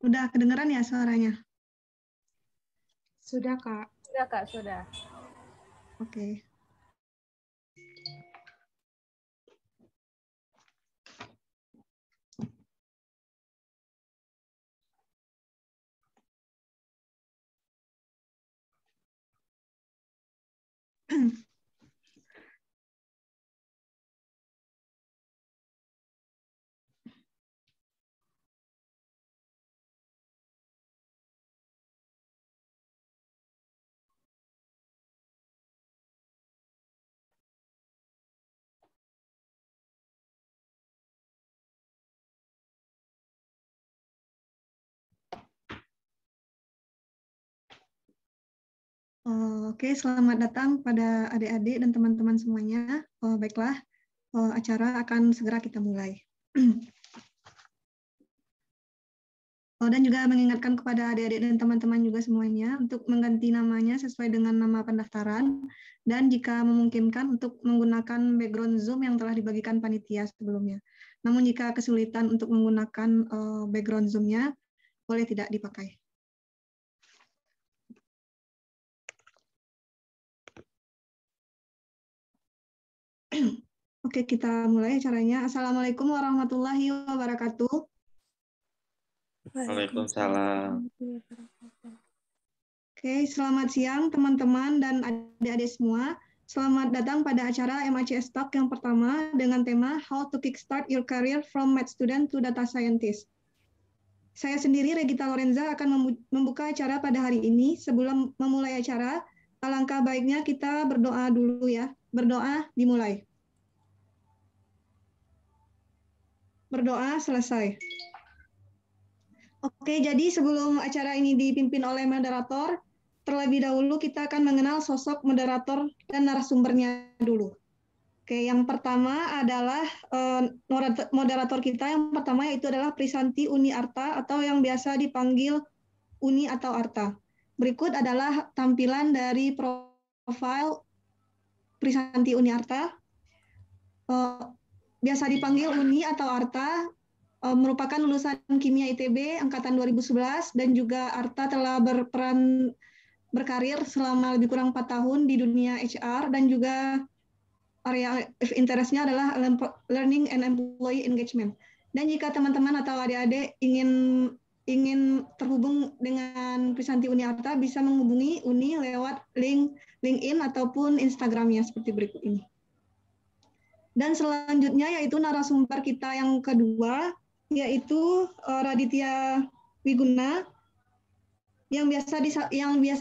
Udah kedengeran ya suaranya? Sudah, Kak. Sudah, Kak, sudah. Oke. Oke, selamat datang pada adik-adik dan teman-teman semuanya. Baiklah, acara akan segera kita mulai. Dan juga mengingatkan kepada adik-adik dan teman-teman juga semuanya untuk mengganti namanya sesuai dengan nama pendaftaran dan jika memungkinkan untuk menggunakan background Zoom yang telah dibagikan panitia sebelumnya. Namun jika kesulitan untuk menggunakan background Zoom-nya, boleh tidak dipakai. Oke, kita mulai acaranya. Assalamualaikum warahmatullahi wabarakatuh. Waalaikumsalam. Oke, selamat siang teman-teman dan adik-adik semua. Selamat datang pada acara MACS Talk yang pertama dengan tema How to Kickstart Your Career from Math Student to Data Scientist. Saya sendiri, Regita Lorenza, akan membuka acara pada hari ini. Sebelum memulai acara, alangkah baiknya kita berdoa dulu ya. Berdoa dimulai. Berdoa selesai. Oke, jadi sebelum acara ini dipimpin oleh moderator, terlebih dahulu kita akan mengenal sosok moderator dan narasumbernya dulu. Oke, yang pertama adalah moderator kita yang pertama yaitu adalah Prisanti Uni Arta atau yang biasa dipanggil Uni atau Arta. Berikut adalah tampilan dari profil Prisanti Uni Arta. Biasa dipanggil Uni atau Arta, merupakan lulusan Kimia ITB angkatan 2011 dan juga Arta telah berkarir selama lebih kurang 4 tahun di dunia HR dan juga area of interest-nya adalah learning and employee engagement. Dan jika teman-teman atau adik-adik ingin terhubung dengan Prisanti Uni Arta bisa menghubungi Uni lewat link LinkedIn ataupun Instagram-nya seperti berikut ini. Dan selanjutnya yaitu narasumber kita yang kedua, yaitu Raditya Wiguna yang biasa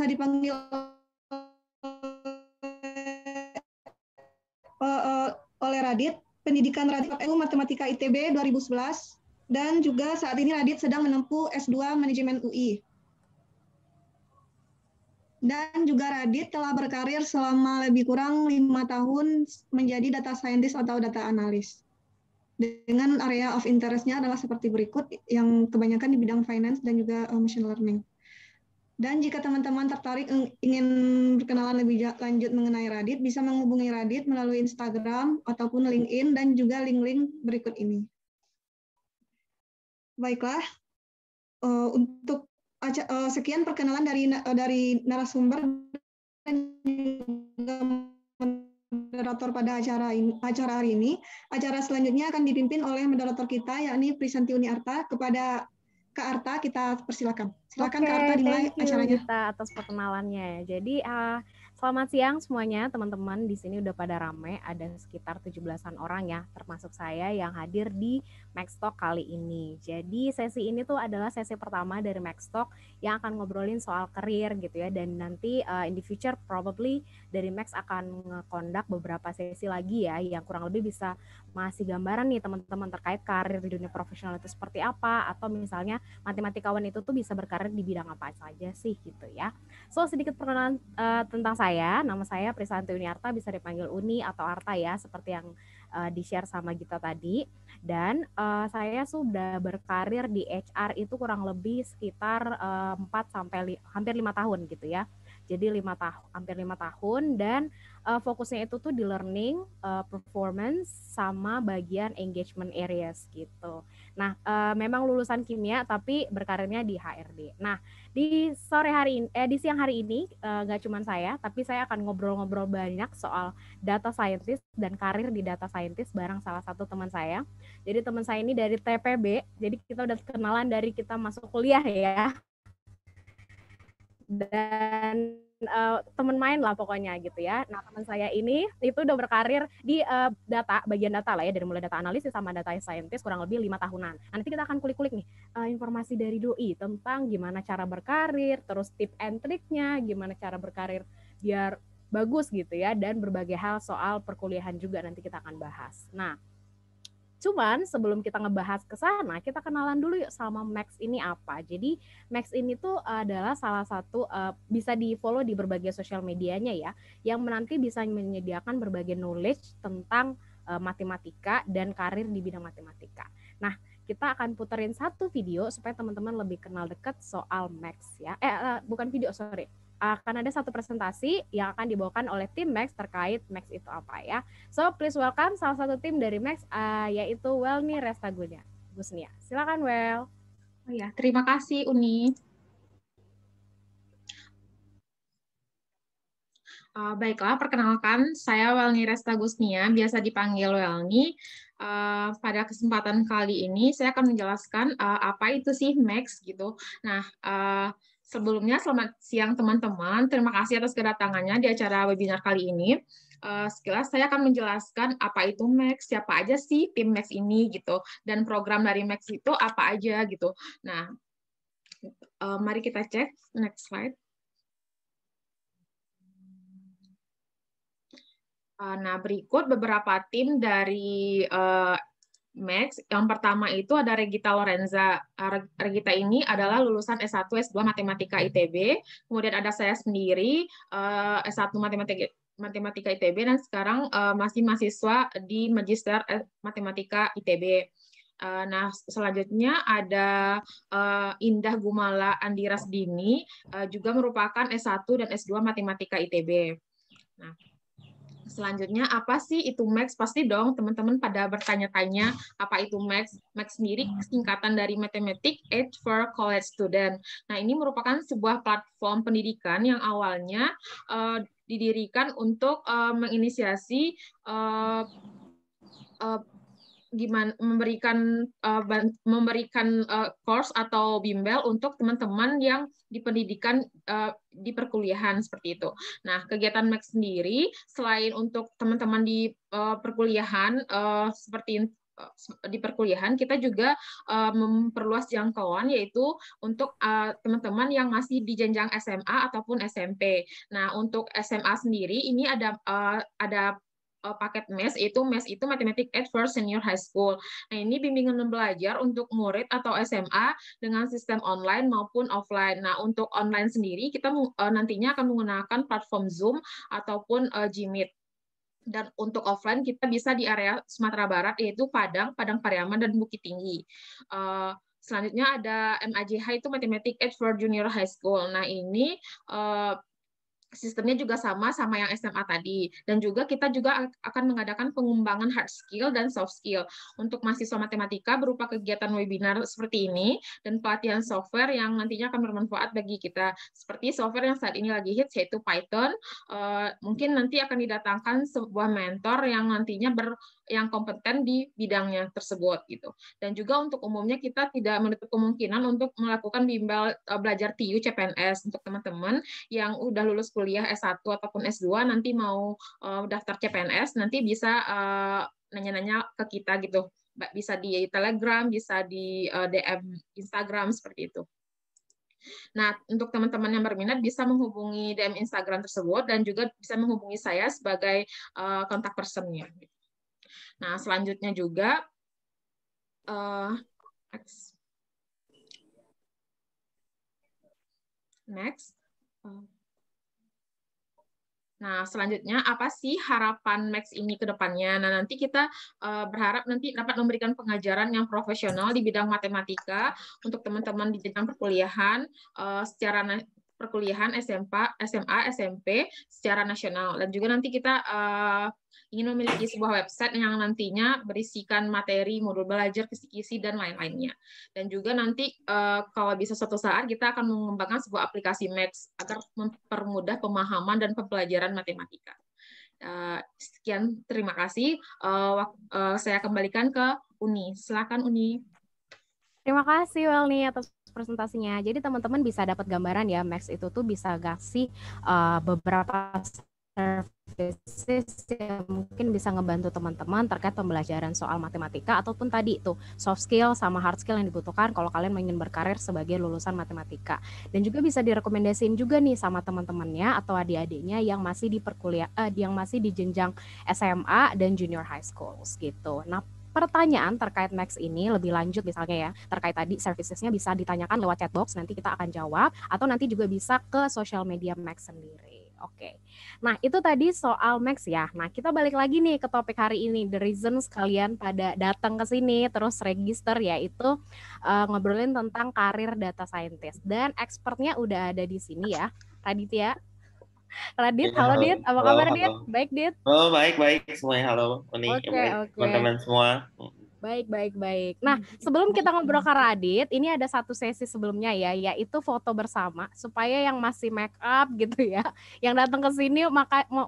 dipanggil oleh Radit, pendidikan Radit Matematika ITB 2011 dan juga saat ini Radit sedang menempuh S2 Manajemen UI. Dan juga Radit telah berkarir selama lebih kurang 5 tahun menjadi data scientist atau data analis. Dengan area of interest-nya adalah seperti berikut, yang kebanyakan di bidang finance dan juga machine learning. Dan jika teman-teman tertarik ingin berkenalan lebih lanjut mengenai Radit, bisa menghubungi Radit melalui Instagram ataupun LinkedIn dan juga link-link berikut ini. Baiklah, untuk sekian perkenalan dari narasumber dan juga moderator pada acara hari ini. Acara selanjutnya akan dipimpin oleh moderator kita, yakni Prisanti Uni Arta. Kepada Kak Arta, kita persilakan. Silakan Kak Arta dimulai acaranya. Kita atas perkenalannya. Jadi selamat siang semuanya teman-teman. Di sini udah pada rame, ada sekitar 17-an orang ya, termasuk saya yang hadir di Max Talk kali ini. Jadi sesi ini tuh adalah sesi pertama dari Max Talk yang akan ngobrolin soal karir gitu ya. Dan nanti in the future probably dari Max akan nge-conduct beberapa sesi lagi ya, yang kurang lebih bisa masih gambaran nih teman-teman terkait karir di dunia profesional itu seperti apa, atau misalnya matematikawan itu tuh bisa berkarir di bidang apa saja sih gitu ya. So sedikit perkenalan tentang saya, nama saya Prisanti Uni Arta, bisa dipanggil Uni atau Arta ya, seperti yang di-share sama Gita tadi. Dan saya sudah berkarir di HR itu kurang lebih sekitar 4 sampai hampir 5 tahun gitu ya. Jadi hampir 5 tahun dan fokusnya itu tuh di learning, performance sama bagian engagement areas gitu. Nah, memang lulusan kimia tapi berkarirnya di HRD. Nah, di sore hari ini, di siang hari ini nggak cuma saya, tapi saya akan ngobrol-ngobrol banyak soal data scientist dan karir di data scientist bareng salah satu teman saya. Jadi teman saya ini dari TPB, jadi kita udah kenalan dari kita masuk kuliah ya. Dan teman main lah pokoknya gitu ya. Nah, teman saya ini itu udah berkarir di data, bagian data lah ya, dari mulai data analisis sama data scientist kurang lebih 5 tahunan. Nanti kita akan kulik-kulik nih informasi dari Doi tentang gimana cara berkarir, terus tip and triknya, gimana cara berkarir biar bagus gitu ya, dan berbagai hal soal perkuliahan juga nanti kita akan bahas. Nah, cuman sebelum kita ngebahas ke sana, kita kenalan dulu yuk sama Max ini apa. Jadi Max ini tuh adalah salah satu bisa di-follow di berbagai sosial medianya ya, yang nanti bisa menyediakan berbagai knowledge tentang matematika dan karir di bidang matematika. Nah, kita akan puterin satu video supaya teman-teman lebih kenal dekat soal Max ya. Bukan video, sorry. Akan ada satu presentasi yang akan dibawakan oleh tim Max terkait Max itu apa ya. So, please welcome salah satu tim dari Max, yaitu Welni Restagusnia. Silakan, Well. Oh ya, terima kasih Uni. Baiklah, perkenalkan saya Welni Restagusnia, biasa dipanggil Welni. Pada kesempatan kali ini saya akan menjelaskan apa itu sih Max gitu. Nah, sebelumnya selamat siang teman-teman. Terima kasih atas kedatangannya di acara webinar kali ini. Sekilas saya akan menjelaskan apa itu Max, siapa aja sih tim Max ini gitu, dan program dari Max itu apa aja gitu. Nah, mari kita cek next slide. Nah, berikut beberapa tim dari Max. Yang pertama itu ada Regita Lorenza. Regita ini adalah lulusan S1 S2 Matematika ITB. Kemudian ada saya sendiri S1 Matematika ITB dan sekarang masih mahasiswa di Magister Matematika ITB. Nah, selanjutnya ada Indah Gumala Andira Dini, juga merupakan S1 dan S2 Matematika ITB. Nah, selanjutnya, apa sih itu Max? Pasti dong teman-teman pada bertanya-tanya apa itu Max. Max sendiri singkatan dari Mathematics Aid for College Student. Nah, ini merupakan sebuah platform pendidikan yang awalnya didirikan untuk menginisiasi gimana memberikan course atau bimbel untuk teman-teman yang di pendidikan di perkuliahan seperti itu. Nah, kegiatan Max sendiri selain untuk teman-teman di perkuliahan seperti di perkuliahan, kita juga memperluas jangkauan yaitu untuk teman-teman yang masih di jenjang SMA ataupun SMP. Nah, untuk SMA sendiri ini ada paket MES itu Mathematics Aid for Senior High School. Nah, ini bimbingan belajar untuk murid atau SMA dengan sistem online maupun offline. Nah, untuk online sendiri kita nantinya akan menggunakan platform Zoom ataupun Gmeet. Dan untuk offline kita bisa di area Sumatera Barat yaitu Padang, Pariaman dan Bukit Tinggi. Selanjutnya ada MAJH itu Mathematics Aid for Junior High School. Nah, ini sistemnya juga sama yang SMA tadi. Dan juga kita juga akan mengadakan pengembangan hard skill dan soft skill untuk mahasiswa matematika berupa kegiatan webinar seperti ini dan pelatihan software yang nantinya akan bermanfaat bagi kita. Seperti software yang saat ini lagi hits yaitu Python. Mungkin nanti akan didatangkan sebuah mentor yang nantinya yang kompeten di bidangnya tersebut gitu. Dan juga untuk umumnya kita tidak menutup kemungkinan untuk melakukan bimbel belajar TU CPNS untuk teman-teman yang udah lulus kuliah S1 ataupun S2 nanti mau daftar CPNS, nanti bisa nanya-nanya ke kita gitu. Bisa di Telegram, bisa di DM Instagram seperti itu. Nah, untuk teman-teman yang berminat bisa menghubungi DM Instagram tersebut dan juga bisa menghubungi saya sebagai kontak personnya. Nah, selanjutnya juga next. Nah, selanjutnya apa sih harapan Max ini ke depannya? Nah, nanti kita berharap nanti dapat memberikan pengajaran yang profesional di bidang matematika untuk teman-teman di jenjang perkuliahan perkuliahan SMA, SMP secara nasional. Dan juga nanti kita ingin memiliki sebuah website yang nantinya berisikan materi, modul belajar, kisi-kisi, dan lain-lainnya. Dan juga nanti kalau bisa suatu saat kita akan mengembangkan sebuah aplikasi Max agar mempermudah pemahaman dan pembelajaran matematika. Sekian, terima kasih. Saya kembalikan ke Uni. Silakan Uni. Terima kasih Welny atas presentasinya. Jadi teman-teman bisa dapat gambaran ya, Max itu tuh bisa kasih beberapa services yang mungkin bisa ngebantu teman-teman terkait pembelajaran soal matematika ataupun tadi itu soft skill sama hard skill yang dibutuhkan kalau kalian ingin berkarir sebagai lulusan matematika. Dan juga bisa direkomendasiin juga nih sama teman-temannya atau adik-adiknya yang masih di yang masih di jenjang SMA dan junior high schools gitu. Nah, pertanyaan terkait Max ini lebih lanjut misalnya ya, terkait tadi servicesnya bisa ditanyakan lewat chatbox, nanti kita akan jawab, atau nanti juga bisa ke sosial media Max sendiri. Oke, nah itu tadi soal Max ya. Nah kita balik lagi nih ke topik hari ini, the reasons kalian pada datang ke sini terus register, yaitu ngobrolin tentang karir data scientist. Dan expertnya udah ada di sini ya, Raditya. Radit, halo Dit, apa kabar Dit? Baik Dit? Oh baik semuanya, halo Uni, teman-teman semua. Baik. Nah, sebelum kita ngobrol ke Radit, ini ada satu sesi sebelumnya ya, yaitu foto bersama supaya yang masih make up gitu ya, yang datang ke sini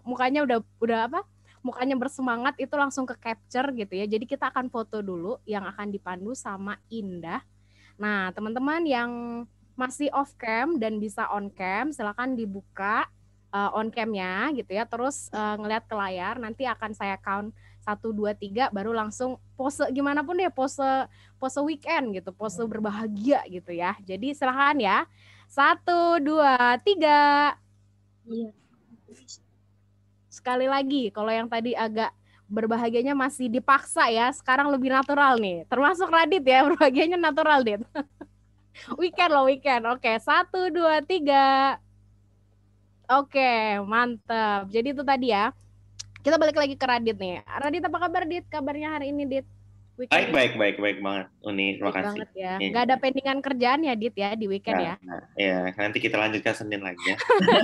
mukanya udah apa? Mukanya bersemangat itu langsung ke capture gitu ya. Jadi kita akan foto dulu yang akan dipandu sama Indah. Nah, teman-teman yang masih off cam dan bisa on cam, silakan dibuka on cam-nya gitu ya. Terus ngelihat ke layar, nanti akan saya count 1, 2, 3 baru langsung pose gimana pun deh, pose weekend gitu, pose berbahagia gitu ya. Jadi silakan ya. 1, 2, 3. Iya. Sekali lagi, kalau yang tadi agak berbahagianya masih dipaksa ya, sekarang lebih natural nih. Termasuk Radit ya, berbahagianya natural Dit. Weekend. Oke, 1, 2, 3. Oke, mantap. Jadi itu tadi ya. Kita balik lagi ke Radit nih. Radit, apa kabar Dit? Kabarnya hari ini Dit? Weekend. Baik banget Uni, terima kasih. Banget ya. Nggak ada pendingan kerjaan ya Dit ya di weekend ya? Ya, nanti kita lanjutkan Senin lagi ya.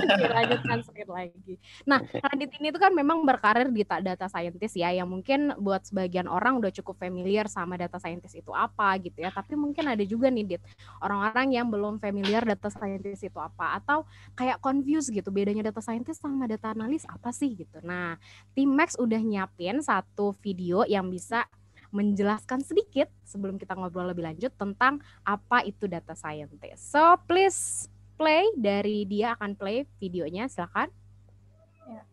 Dilanjutkan Senin lagi. Nah, Radit ini tuh kan memang berkarir di data scientist ya, yang mungkin buat sebagian orang udah cukup familiar sama data scientist itu apa gitu ya. Tapi mungkin ada juga nih Dit, orang-orang yang belum familiar data scientist itu apa, atau kayak confused gitu, bedanya data scientist sama data analis apa sih gitu. Nah, tim Max udah nyiapin satu video yang bisa menjelaskan sedikit sebelum kita ngobrol lebih lanjut tentang apa itu data scientist. So please play, dari dia akan play videonya, silakan. Ya.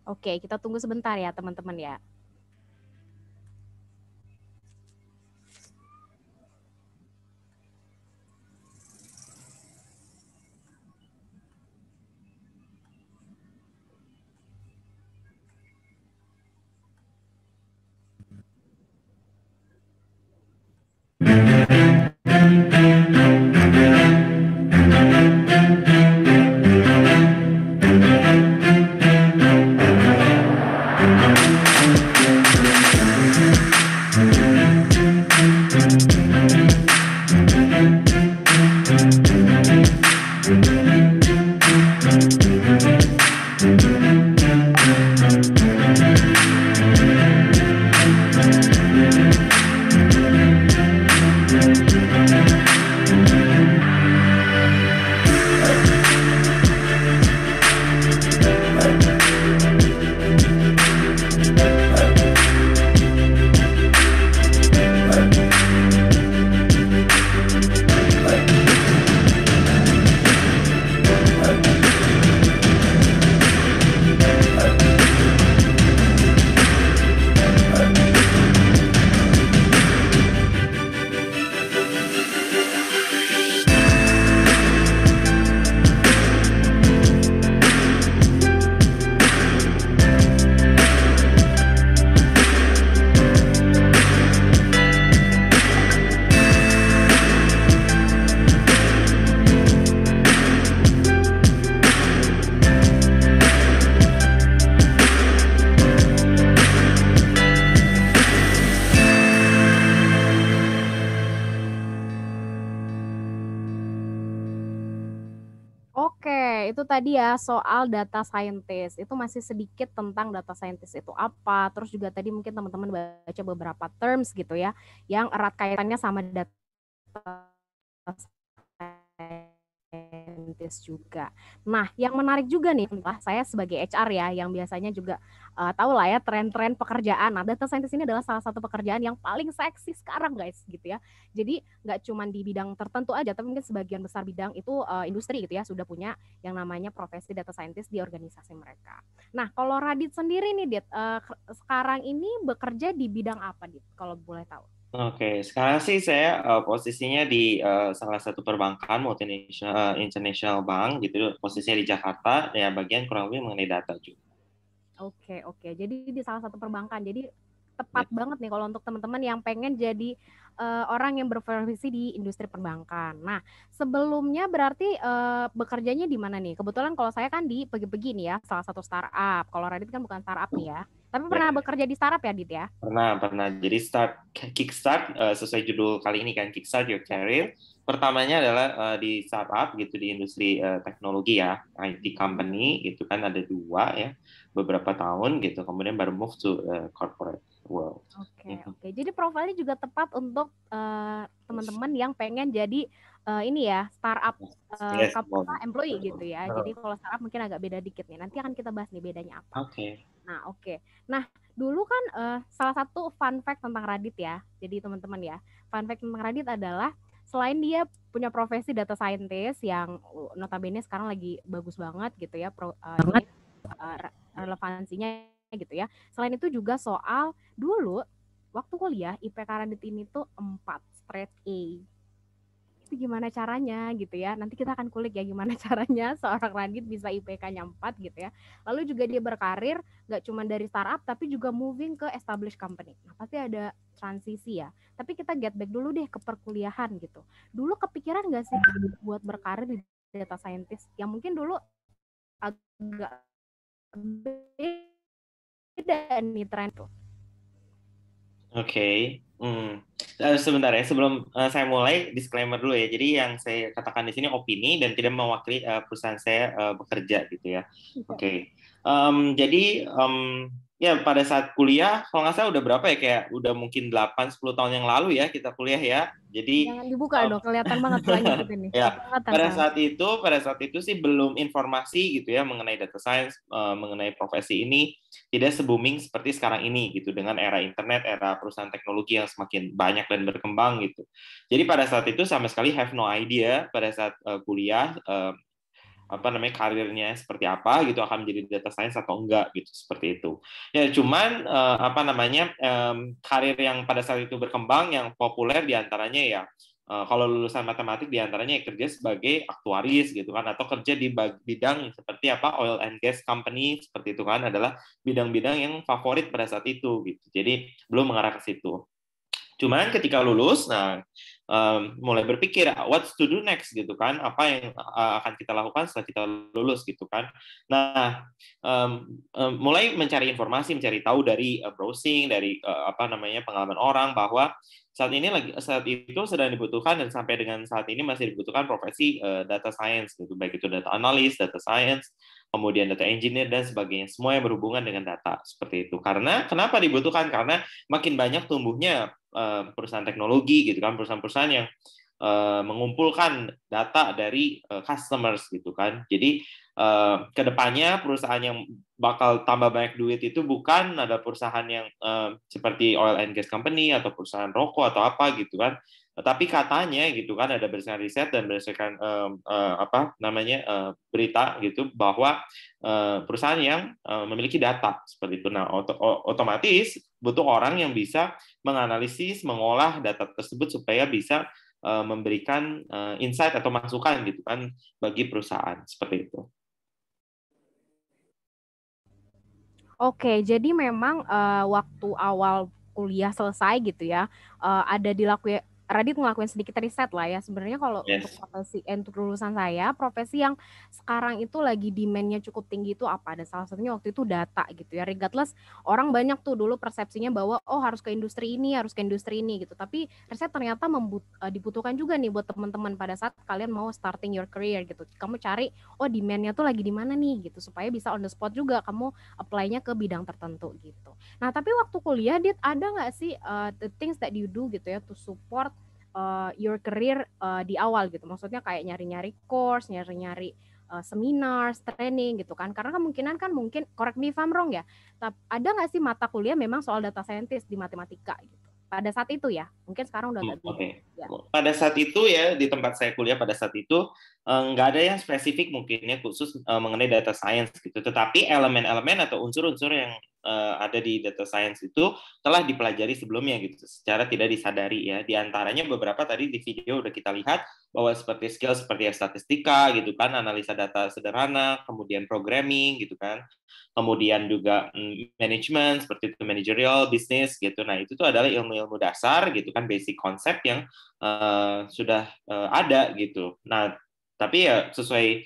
Oke, kita tunggu sebentar ya teman-teman ya. Oke, itu tadi ya soal data scientist. Itu masih sedikit tentang data scientist itu apa. Terus juga tadi mungkin teman-teman baca beberapa terms gitu ya, yang erat kaitannya sama data scientist juga. Nah, yang menarik juga nih, saya sebagai HR ya, yang biasanya juga tahu lah ya tren-tren pekerjaan. Nah, data scientist ini adalah salah satu pekerjaan yang paling seksi sekarang guys, gitu ya. Jadi nggak cuma di bidang tertentu aja, tapi mungkin sebagian besar bidang itu industri gitu ya sudah punya yang namanya profesi data scientist di organisasi mereka. Nah, kalau Radit sendiri nih, Dit, sekarang ini bekerja di bidang apa, Dit? Kalau boleh tahu? Oke, sekarang sih saya posisinya di salah satu perbankan multinational international bank gitu, posisinya di Jakarta, ya bagian kurang lebih mengenai data juga. Oke. Jadi di salah satu perbankan. Jadi tepat banget nih kalau untuk teman-teman yang pengen jadi orang yang berprofesi di industri perbankan. Nah, sebelumnya berarti bekerjanya di mana nih? Kebetulan kalau saya kan di Pegi-Pegi nih ya, salah satu startup. Kalau Radit kan bukan startup nih ya. Tapi pernah bekerja di startup ya, Dit ya? Pernah. Jadi Kickstart sesuai judul kali ini kan, Kickstart Your Career. Pertamanya adalah di startup gitu, di industri teknologi ya, IT company gitu kan, ada 2 ya, beberapa tahun gitu. Kemudian baru move to corporate world. Oke. Jadi profilnya juga tepat untuk teman-teman yang pengen jadi ini ya startup employee gitu ya. Jadi kalau startup mungkin agak beda dikit nih. Nanti akan kita bahas nih bedanya apa. Oke. Nah, dulu kan salah satu fun fact tentang Radit ya. Jadi teman-teman ya, fun fact tentang Radit adalah selain dia punya profesi data scientist yang notabene sekarang lagi bagus banget gitu ya, relevansinya gitu ya. Selain itu juga soal dulu waktu kuliah IPK Radit ini tuh 4 straight A. Itu gimana caranya gitu ya. Nanti kita akan kulik ya gimana caranya seorang Radit bisa IPK-nya 4 gitu ya. Lalu juga dia berkarir gak cuma dari startup tapi juga moving ke established company. Nah, pasti ada transisi ya. Tapi kita get back dulu deh ke perkuliahan gitu. Dulu kepikiran gak sih buat berkarir di data scientist yang mungkin dulu agak beda nih tren tuh. Oke. Sebentar ya, sebelum saya mulai disclaimer dulu ya. Jadi yang saya katakan di sini opini dan tidak mewakili perusahaan saya bekerja gitu ya. Oke. Jadi ya pada saat kuliah, kalau nggak salah udah berapa ya, kayak udah mungkin 8-10 tahun yang lalu ya kita kuliah ya. Jadi jangan dibuka dong, kelihatan banget langit ini. Ya, pada saat itu sih belum informasi gitu ya mengenai data science, mengenai profesi ini tidak se-booming seperti sekarang ini gitu, dengan era internet, era perusahaan teknologi yang semakin banyak dan berkembang gitu. Jadi pada saat itu sama sekali have no idea pada saat kuliah karirnya seperti apa gitu, akan menjadi data science atau enggak gitu, seperti itu. Ya cuman karir yang pada saat itu berkembang yang populer diantaranya ya kalau lulusan matematik diantaranya ya kerja sebagai aktuaris gitu kan, atau kerja di bidang seperti oil and gas company seperti itu kan, adalah bidang-bidang yang favorit pada saat itu gitu. Jadi belum mengarah ke situ. Cuman ketika lulus, mulai berpikir what's to do next gitu kan, apa yang akan kita lakukan setelah kita lulus gitu kan. Nah, mulai mencari informasi, mencari tahu dari browsing, dari pengalaman orang, bahwa saat itu sedang dibutuhkan dan sampai dengan saat ini masih dibutuhkan profesi data science gitu, baik itu data analis, data science, kemudian data engineer dan sebagainya, semua yang berhubungan dengan data seperti itu. Karena kenapa dibutuhkan? Karena makin banyak tumbuhnya perusahaan teknologi gitu kan, perusahaan-perusahaan yang mengumpulkan data dari customers gitu kan. Jadi kedepannya perusahaan yang bakal tambah banyak duit itu bukan ada perusahaan yang seperti oil and gas company atau perusahaan rokok atau apa gitu kan, tapi katanya gitu kan, ada berdasarkan riset dan berdasarkan berita gitu, bahwa perusahaan yang memiliki data seperti itu. Nah, otomatis butuh orang yang bisa menganalisis, mengolah data tersebut supaya bisa memberikan insight atau masukan gitu kan bagi perusahaan seperti itu. Oke, jadi memang waktu awal kuliah selesai gitu ya, Radit ngelakuin sedikit riset lah ya. Sebenarnya kalau untuk untuk lulusan saya, profesi yang sekarang itu lagi demand-nya cukup tinggi itu apa? Dan salah satunya waktu itu data gitu ya. Regardless orang banyak tuh dulu persepsinya bahwa harus ke industri ini, harus ke industri ini gitu. Tapi riset ternyata dibutuhkan juga nih buat teman-teman pada saat kalian mau starting your career gitu. Kamu cari demand-nya tuh lagi di mana nih gitu, supaya bisa on the spot juga kamu apply-nya ke bidang tertentu gitu. Nah, tapi waktu kuliah Dit, ada nggak sih the things that you do gitu ya to support your career di awal gitu? Maksudnya kayak nyari-nyari course, nyari-nyari seminar, training gitu kan? Karena kemungkinan kan mungkin, correct me if I'm wrong ya, ada nggak sih mata kuliah memang soal data scientist di matematika gitu? Pada saat itu ya, mungkin sekarang udah agak beda. Ya. Pada saat itu ya, di tempat saya kuliah pada saat itu nggak ada yang spesifik mungkinnya khusus mengenai data science gitu. Tetapi elemen-elemen atau unsur-unsur yang ada di data science itu telah dipelajari sebelumnya gitu, secara tidak disadari ya. Di antaranya beberapa tadi di video udah kita lihat bahwa seperti skill seperti statistika gitu kan, analisa data sederhana, kemudian programming gitu kan. Kemudian juga manajemen seperti itu, managerial, bisnis gitu. Nah, itu tuh adalah ilmu-ilmu dasar gitu kan, basic konsep yang sudah ada gitu. Nah, tapi ya sesuai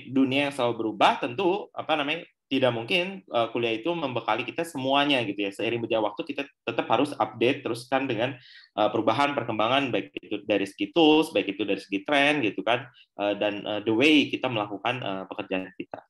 dunia yang selalu berubah, tentu tidak mungkin kuliah itu membekali kita semuanya gitu ya. Seiring berjalan waktu kita tetap harus update terus kan dengan perubahan perkembangan, baik itu dari segi tools, baik itu dari segi tren gitu kan, dan the way kita melakukan pekerjaan kita.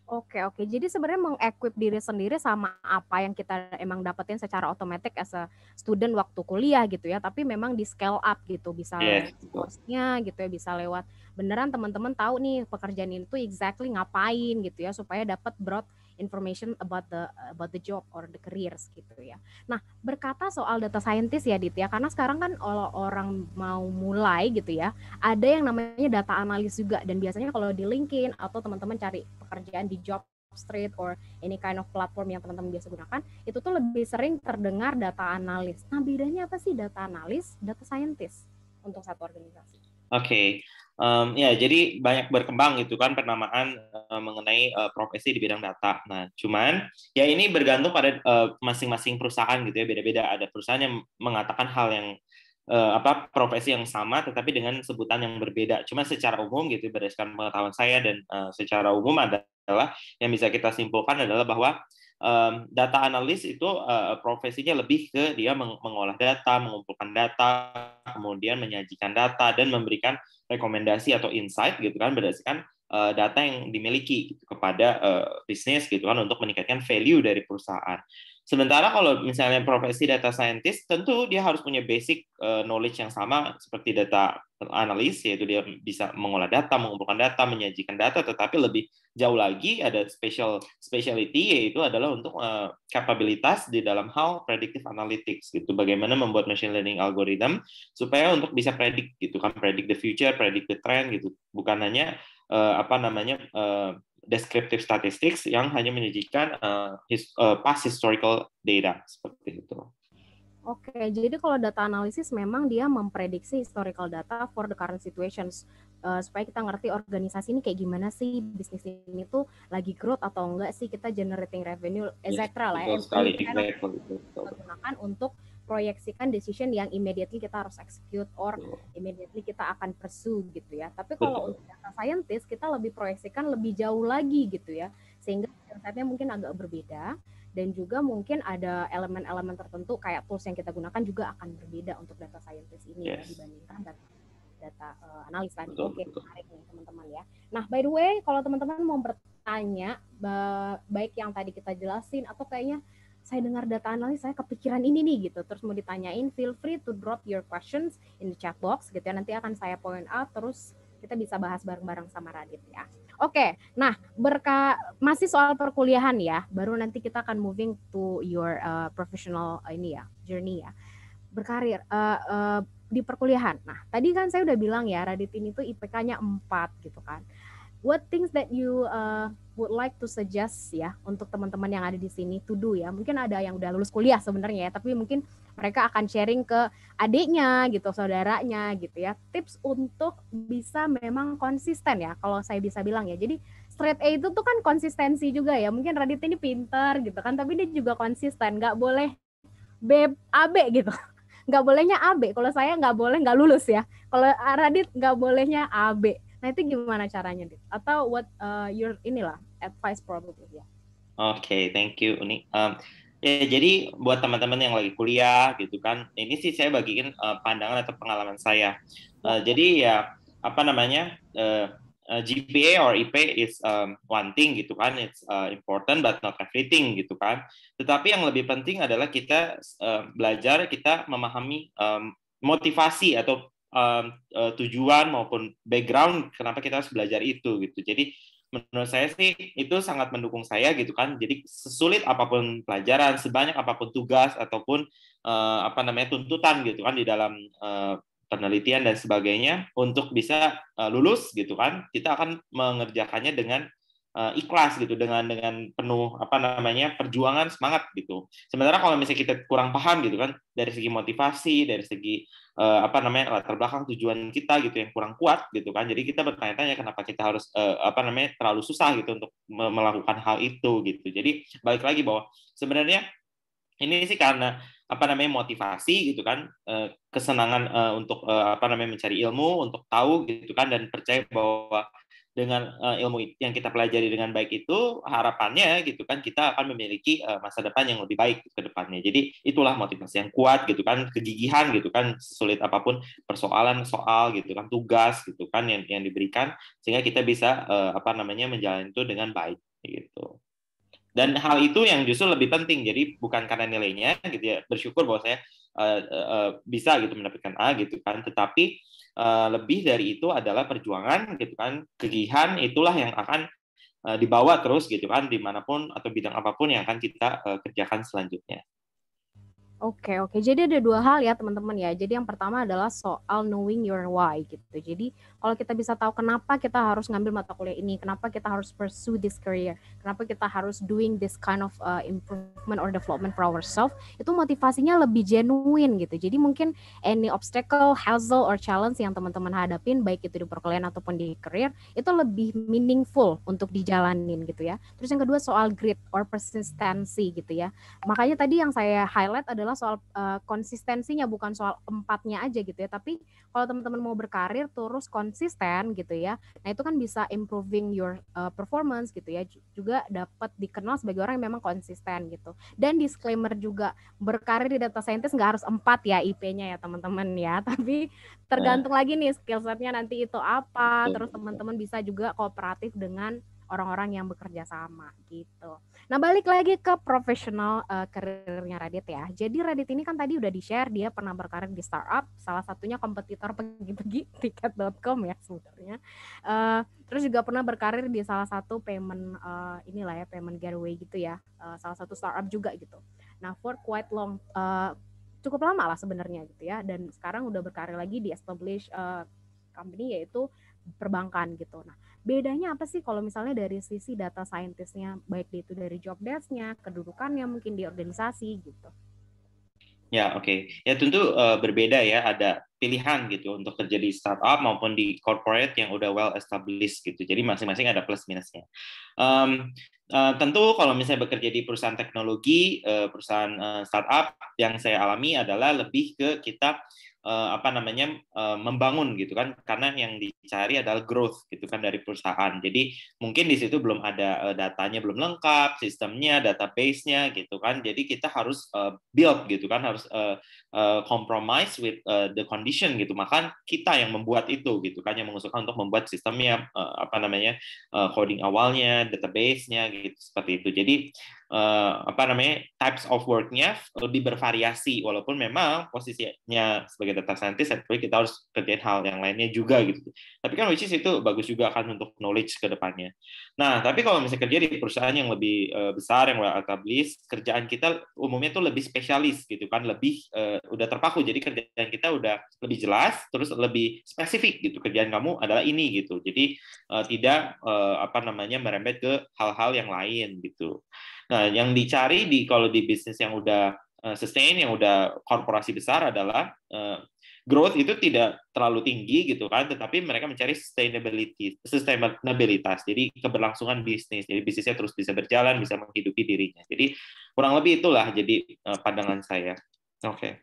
Oke. Jadi sebenarnya meng-equip diri sendiri sama apa yang kita emang dapetin secara otomatis as a student waktu kuliah gitu ya. Tapi memang di scale up gitu, bisa lewat course-nya gitu ya, bisa lewat beneran teman-teman tahu nih pekerjaan itu exactly ngapain gitu ya, supaya dapat broad information about the job or the careers gitu ya. Nah, berkata soal data scientist ya Dit ya, karena sekarang kan orang mau mulai gitu ya, ada yang namanya data analis juga, dan biasanya kalau di LinkedIn atau teman-teman cari pekerjaan di Jobstreet or any kind of platform yang teman-teman biasa gunakan, itu tuh lebih sering terdengar data analis. Nah, bedanya apa sih data analis, data scientist untuk satu organisasi? Oke. Ya, jadi banyak berkembang gitu kan penamaan mengenai profesi di bidang data. Nah, cuman ya ini bergantung pada masing-masing perusahaan gitu ya, beda-beda. Ada perusahaan yang mengatakan hal yang profesi yang sama tetapi dengan sebutan yang berbeda. Cuma secara umum gitu berdasarkan pengetahuan saya dan secara umum adalah yang bisa kita simpulkan adalah bahwa data analis itu profesinya lebih ke dia mengolah data, mengumpulkan data, kemudian menyajikan data dan memberikan rekomendasi atau insight gitu kan berdasarkan data yang dimiliki gitu, kepada bisnis gitu kan untuk meningkatkan value dari perusahaan. Sementara kalau misalnya profesi data scientist, tentu dia harus punya basic knowledge yang sama seperti data analis, yaitu dia bisa mengolah data, mengumpulkan data, menyajikan data, tetapi lebih jauh lagi ada specialty, yaitu adalah untuk kapabilitas di dalam hal predictive analytics gitu. Bagaimana membuat machine learning algorithm supaya untuk bisa predict gitu kan, predict the future, predict the trend gitu. Bukan hanya descriptive statistics yang hanya menyajikan past historical data seperti itu. Oke, jadi kalau data analisis memang dia memprediksi historical data for the current situations, supaya kita ngerti organisasi ini kayak gimana sih, bisnis ini tuh lagi growth atau enggak sih, kita generating revenue, etc. lah ya. Kita gunakan untuk proyeksikan decision yang immediately kita harus execute or immediately kita akan pursue gitu ya. Tapi kalau untuk data scientist kita lebih proyeksikan lebih jauh lagi gitu ya, sehingga insight-nya mungkin agak berbeda. Dan juga mungkin ada elemen-elemen tertentu kayak tools yang kita gunakan juga akan berbeda untuk data scientist ini ya, dibandingkan data analis tadi. Oke, menarik nih teman-teman ya. Nah, by the way, kalau teman-teman mau bertanya, baik yang tadi kita jelasin atau kayaknya saya dengar data analis, saya kepikiran ini nih gitu, terus mau ditanyain, feel free to drop your questions in the chat box gitu ya. Nanti akan saya point out, terus kita bisa bahas bareng-bareng sama Radit ya. Oke, nah masih soal perkuliahan ya, baru nanti kita akan moving to your professional journey ya, berkarir di perkuliahan. Nah, tadi kan saya udah bilang ya, Radit ini tuh IPK-nya 4 gitu kan. What things that you would like to suggest ya untuk teman-teman yang ada di sini to do ya? Mungkin ada yang udah lulus kuliah sebenarnya ya, tapi mungkin mereka akan sharing ke adiknya gitu, saudaranya gitu ya. Tips untuk bisa memang konsisten ya, kalau saya bisa bilang ya. Jadi straight A itu tuh kan konsistensi juga ya. Mungkin Radit ini pintar gitu kan, tapi dia juga konsisten, nggak boleh AB gitu. nggak bolehnya AB. Kalau saya nggak boleh nggak lulus ya. Kalau Radit nggak bolehnya AB. Nah itu gimana caranya, Dit? Atau what your inilah advice probably ya? Oke, thank you Uni. Ya, jadi buat teman-teman yang lagi kuliah gitu kan, ini sih saya bagiin pandangan atau pengalaman saya. Jadi ya apa namanya GPA or IP is one thing gitu kan, it's important but not everything gitu kan. Tetapi yang lebih penting adalah kita belajar, kita memahami motivasi atau tujuan maupun background kenapa kita harus belajar itu gitu. Jadi menurut saya sih itu sangat mendukung saya gitu kan. Jadi sesulit apapun pelajaran, sebanyak apapun tugas ataupun apa namanya tuntutan gitu kan di dalam penelitian dan sebagainya untuk bisa lulus gitu kan, kita akan mengerjakannya dengan ikhlas gitu, dengan penuh apa namanya perjuangan, semangat gitu. Sementara kalau misalnya kita kurang paham gitu kan dari segi motivasi, dari segi apa namanya latar belakang tujuan kita gitu yang kurang kuat gitu kan, jadi kita bertanya-tanya kenapa kita harus apa namanya terlalu susah gitu untuk melakukan hal itu gitu. Jadi balik lagi bahwa sebenarnya ini sih karena apa namanya motivasi gitu kan, kesenangan untuk apa namanya mencari ilmu, untuk tahu gitu kan, dan percaya bahwa dengan ilmu yang kita pelajari dengan baik itu, harapannya gitu kan kita akan memiliki masa depan yang lebih baik ke depannya. Jadi itulah motivasi yang kuat gitu kan, kegigihan gitu kan, sulit apapun persoalan soal gitu kan, tugas gitu kan yang diberikan, sehingga kita bisa apa namanya menjalani itu dengan baik gitu. Dan hal itu yang justru lebih penting. Jadi bukan karena nilainya gitu ya, bersyukur bahwa saya bisa gitu mendapatkan A gitu kan, tetapi lebih dari itu adalah perjuangan gitu kan, kegigihan itulah yang akan dibawa terus gitu kan dimanapun atau bidang apapun yang akan kita kerjakan selanjutnya. Oke, oke. Jadi ada dua hal ya teman-teman ya. Jadi yang pertama adalah soal knowing your why gitu. Jadi kalau kita bisa tahu kenapa kita harus ngambil mata kuliah ini, kenapa kita harus pursue this career, kenapa kita harus doing this kind of improvement or development for ourselves, itu motivasinya lebih genuine gitu. Jadi mungkin any obstacle, hassle, or challenge yang teman-teman hadapin, baik itu di perkuliahan ataupun di career, itu lebih meaningful untuk dijalanin gitu ya. Terus yang kedua soal grit or persistency gitu ya. Makanya tadi yang saya highlight adalah soal konsistensinya, bukan soal empatnya aja gitu ya, tapi kalau teman-teman mau berkarir terus konsisten gitu ya, nah itu kan bisa improving your performance gitu ya, juga dapat dikenal sebagai orang yang memang konsisten gitu. Dan disclaimer juga, berkarir di data scientist nggak harus 4 ya IP-nya ya teman-teman ya, tapi tergantung lagi nih skill set-nya nanti itu apa, terus teman-teman bisa juga kooperatif dengan orang-orang yang bekerja sama gitu. Nah balik lagi ke profesional karirnya Radit ya. Jadi Radit ini kan tadi udah di-share dia pernah berkarir di startup, salah satunya kompetitor pergi-pergi tiket.com ya sebenarnya. Terus juga pernah berkarir di salah satu payment inilah ya, payment gateway gitu ya, salah satu startup juga gitu. Nah for quite long, cukup lama lah sebenarnya gitu ya. Dan sekarang udah berkarir lagi di established company yaitu perbankan gitu. Nah bedanya apa sih kalau misalnya dari sisi data scientist-nya, baik itu dari job desk-nya, kedudukannya mungkin di organisasi gitu? Ya, oke. Ya tentu berbeda ya, ada pilihan gitu untuk kerja di startup maupun di corporate yang udah well established gitu. Jadi masing-masing ada plus minusnya. Tentu kalau misalnya bekerja di perusahaan teknologi, perusahaan startup, yang saya alami adalah lebih ke kita apa namanya membangun gitu kan, karena yang dicari adalah growth gitu kan dari perusahaan. Jadi mungkin di situ belum ada datanya belum lengkap, sistemnya, database-nya gitu kan. Jadi kita harus build gitu kan, harus compromise with the condition gitu. Maka kita yang membuat itu gitu kan, yang mengusulkan untuk membuat sistemnya, apa namanya coding awalnya, database-nya gitu, seperti itu. Jadi apa namanya types of work-nya lebih bervariasi, walaupun memang posisinya sebagai data scientist kita harus kerjain hal yang lainnya juga gitu. Tapi kan which is itu bagus juga kan untuk knowledge ke depannya. Nah, tapi kalau misalnya kerja di perusahaan yang lebih besar, yang well established, kerjaan kita umumnya tuh lebih spesialis gitu kan, lebih udah terpaku. Jadi kerjaan kita udah lebih jelas, terus lebih spesifik gitu. Kerjaan kamu adalah ini gitu. Jadi tidak apa namanya merembet ke hal-hal yang lain gitu. Nah, yang dicari kalau di bisnis yang udah sustain, yang udah korporasi besar adalah growth itu tidak terlalu tinggi gitu kan, tetapi mereka mencari sustainabilitas, jadi keberlangsungan bisnis, jadi bisnisnya terus bisa berjalan, bisa menghidupi dirinya. Jadi kurang lebih itulah jadi pandangan saya. Oke.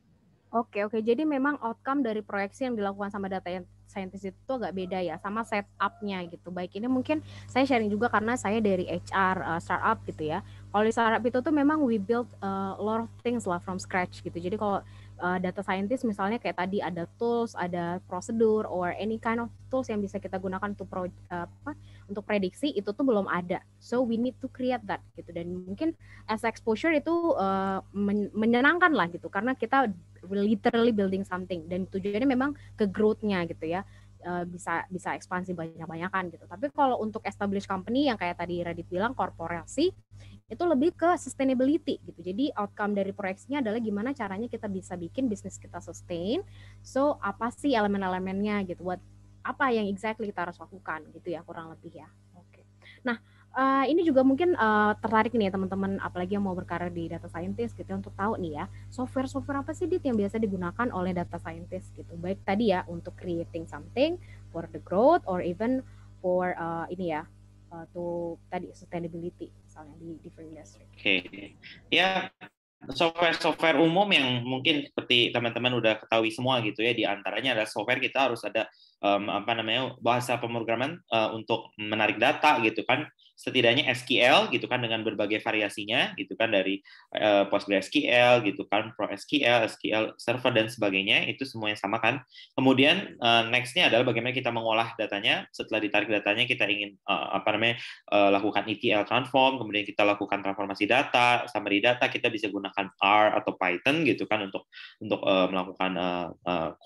Oke, oke. Jadi memang outcome dari proyeksi yang dilakukan sama data scientist itu agak beda ya, sama setup-nya gitu. Baik, ini mungkin saya sharing juga karena saya dari HR startup gitu ya. Kalau di startup itu tuh memang we build a lot of things lah from scratch gitu. Jadi kalau data scientist misalnya kayak tadi ada tools, ada prosedur, or any kind of tools yang bisa kita gunakan untuk untuk prediksi itu tuh belum ada. So we need to create that gitu. Dan mungkin as exposure itu menyenangkan lah gitu karena kita literally building something dan tujuannya memang ke growth-nya gitu ya, bisa ekspansi banyak-banyakan gitu. Tapi kalau untuk established company yang kayak tadi Radit bilang korporasi itu lebih ke sustainability gitu. Jadi outcome dari proyeksinya adalah gimana caranya kita bisa bikin bisnis kita sustain. So apa sih elemen-elemennya gitu, apa yang exactly kita harus lakukan gitu ya, kurang lebih ya. Oke. Nah, ini juga mungkin tertarik nih ya teman-teman, apalagi yang mau berkarir di data scientist gitu untuk tahu nih ya, software apa sih Dit yang biasa digunakan oleh data scientist gitu. Baik tadi ya untuk creating something for the growth or even for ini ya to tadi sustainability misalnya di different industry. Oke. Ya, software umum yang mungkin seperti teman-teman udah ketahui semua gitu ya, di antaranya adalah software kita harus ada bahasa pemrograman untuk menarik data gitu kan, setidaknya SQL gitu kan dengan berbagai variasinya gitu kan, dari PostgreSQL gitu kan, ProSQL, SQL Server dan sebagainya, itu semuanya sama kan. Kemudian next-nya adalah bagaimana kita mengolah datanya. Setelah ditarik datanya kita ingin lakukan ETL transform, kemudian kita lakukan transformasi data, summary data, kita bisa gunakan R atau Python gitu kan untuk melakukan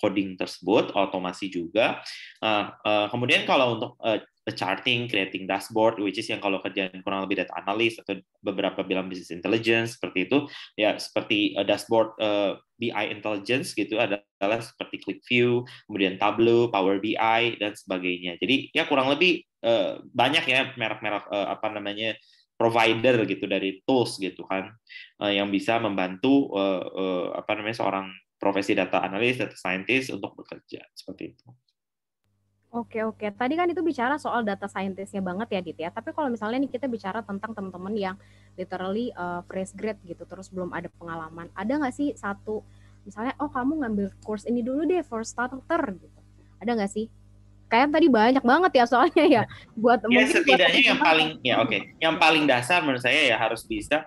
coding tersebut, otomasi juga. Kemudian kalau untuk charting, creating dashboard, which is yang kalau kerjaan kurang lebih data analyst atau beberapa bilang business intelligence seperti itu, ya seperti dashboard BI intelligence gitu adalah seperti ClickView, kemudian Tableau, Power BI dan sebagainya. Jadi ya kurang lebih banyak ya merek-merek provider gitu dari tools gitu kan yang bisa membantu seorang profesi data analis, data scientist untuk bekerja seperti itu. Oke, oke. Tadi kan itu bicara soal data scientist-nya banget ya, Dit ya. Tapi kalau misalnya nih kita bicara tentang teman-teman yang literally fresh grade gitu, terus belum ada pengalaman. Ada nggak sih satu, misalnya, oh kamu ngambil course ini dulu deh for starter gitu. Ada nggak sih? Kayak tadi banyak banget ya soalnya ya. Buat ya mungkin setidaknya yang paling yang paling dasar menurut saya ya harus bisa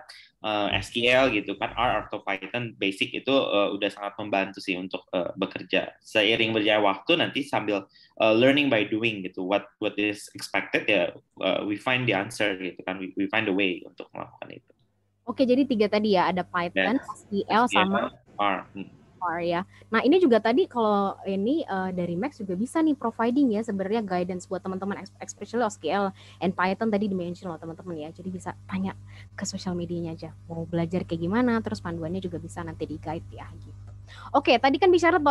SQL gitu kan, R atau Python basic itu udah sangat membantu sih untuk bekerja. Seiring berjalan waktu nanti sambil learning by doing gitu, what is expected ya, we find the answer gitu kan, we find the way untuk melakukan itu. Oke, jadi 3 tadi ya, ada Python, SQL sama R. Ya. Nah ini juga tadi kalau ini dari Max juga bisa nih providing ya sebenarnya guidance buat teman-teman, especially SQL and Python tadi dimention loh teman-teman ya. Jadi bisa tanya ke sosial medianya aja mau belajar kayak gimana, terus panduannya juga bisa nanti di guide ya gitu. Oke, tadi kan bicara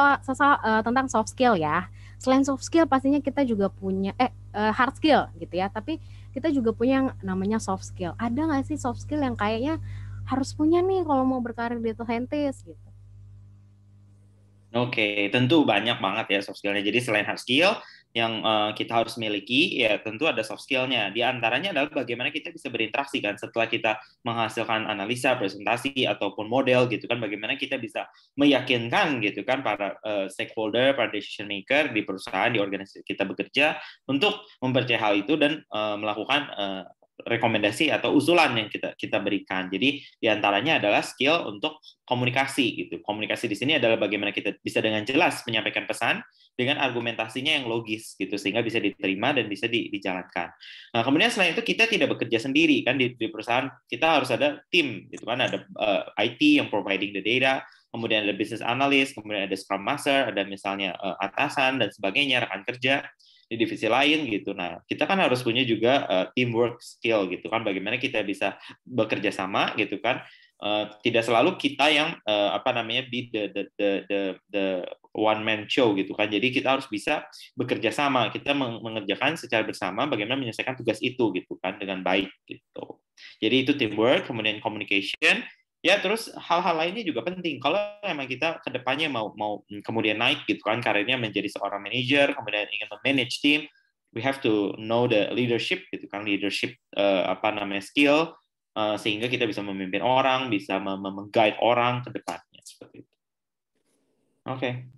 tentang soft skill ya. Selain soft skill pastinya kita juga punya hard skill gitu ya. Tapi kita juga punya yang namanya soft skill. Ada nggak sih soft skill yang kayaknya harus punya nih kalau mau berkarir di data scientist gitu? Oke, tentu banyak banget ya soft skill-nya. Jadi selain hard skill yang kita harus miliki, ya tentu ada soft skill-nya. Di antaranya adalah bagaimana kita bisa berinteraksi kan setelah kita menghasilkan analisa, presentasi, ataupun model gitu kan. Bagaimana kita bisa meyakinkan gitu kan para stakeholder, para decision maker di perusahaan, di organisasi kita bekerja untuk mempercayai hal itu dan melakukan rekomendasi atau usulan yang kita berikan. Jadi diantaranya adalah skill untuk komunikasi gitu. Komunikasi di sini adalah bagaimana kita bisa dengan jelas menyampaikan pesan dengan argumentasinya yang logis gitu sehingga bisa diterima dan bisa dijalankan. Nah, kemudian selain itu kita tidak bekerja sendiri kan di perusahaan, kita harus ada tim gitu kan, ada IT yang providing the data, kemudian ada business analyst, kemudian ada scrum master, ada misalnya atasan dan sebagainya, rekan kerja di divisi lain gitu. Nah, kita kan harus punya juga teamwork skill gitu kan, bagaimana kita bisa bekerja sama gitu kan. Tidak selalu kita yang be the one man show gitu kan. Jadi kita harus bisa bekerja sama, kita mengerjakan secara bersama bagaimana menyelesaikan tugas itu gitu kan dengan baik gitu. Jadi itu teamwork, kemudian communication. Ya, terus hal-hal lainnya juga penting. Kalau memang kita kedepannya mau kemudian naik gitu kan, karirnya menjadi seorang manajer, kemudian ingin memanage team, we have to know the leadership gitu kan, leadership skill, sehingga kita bisa memimpin orang, bisa meng-guide orang ke depannya seperti itu. Oke.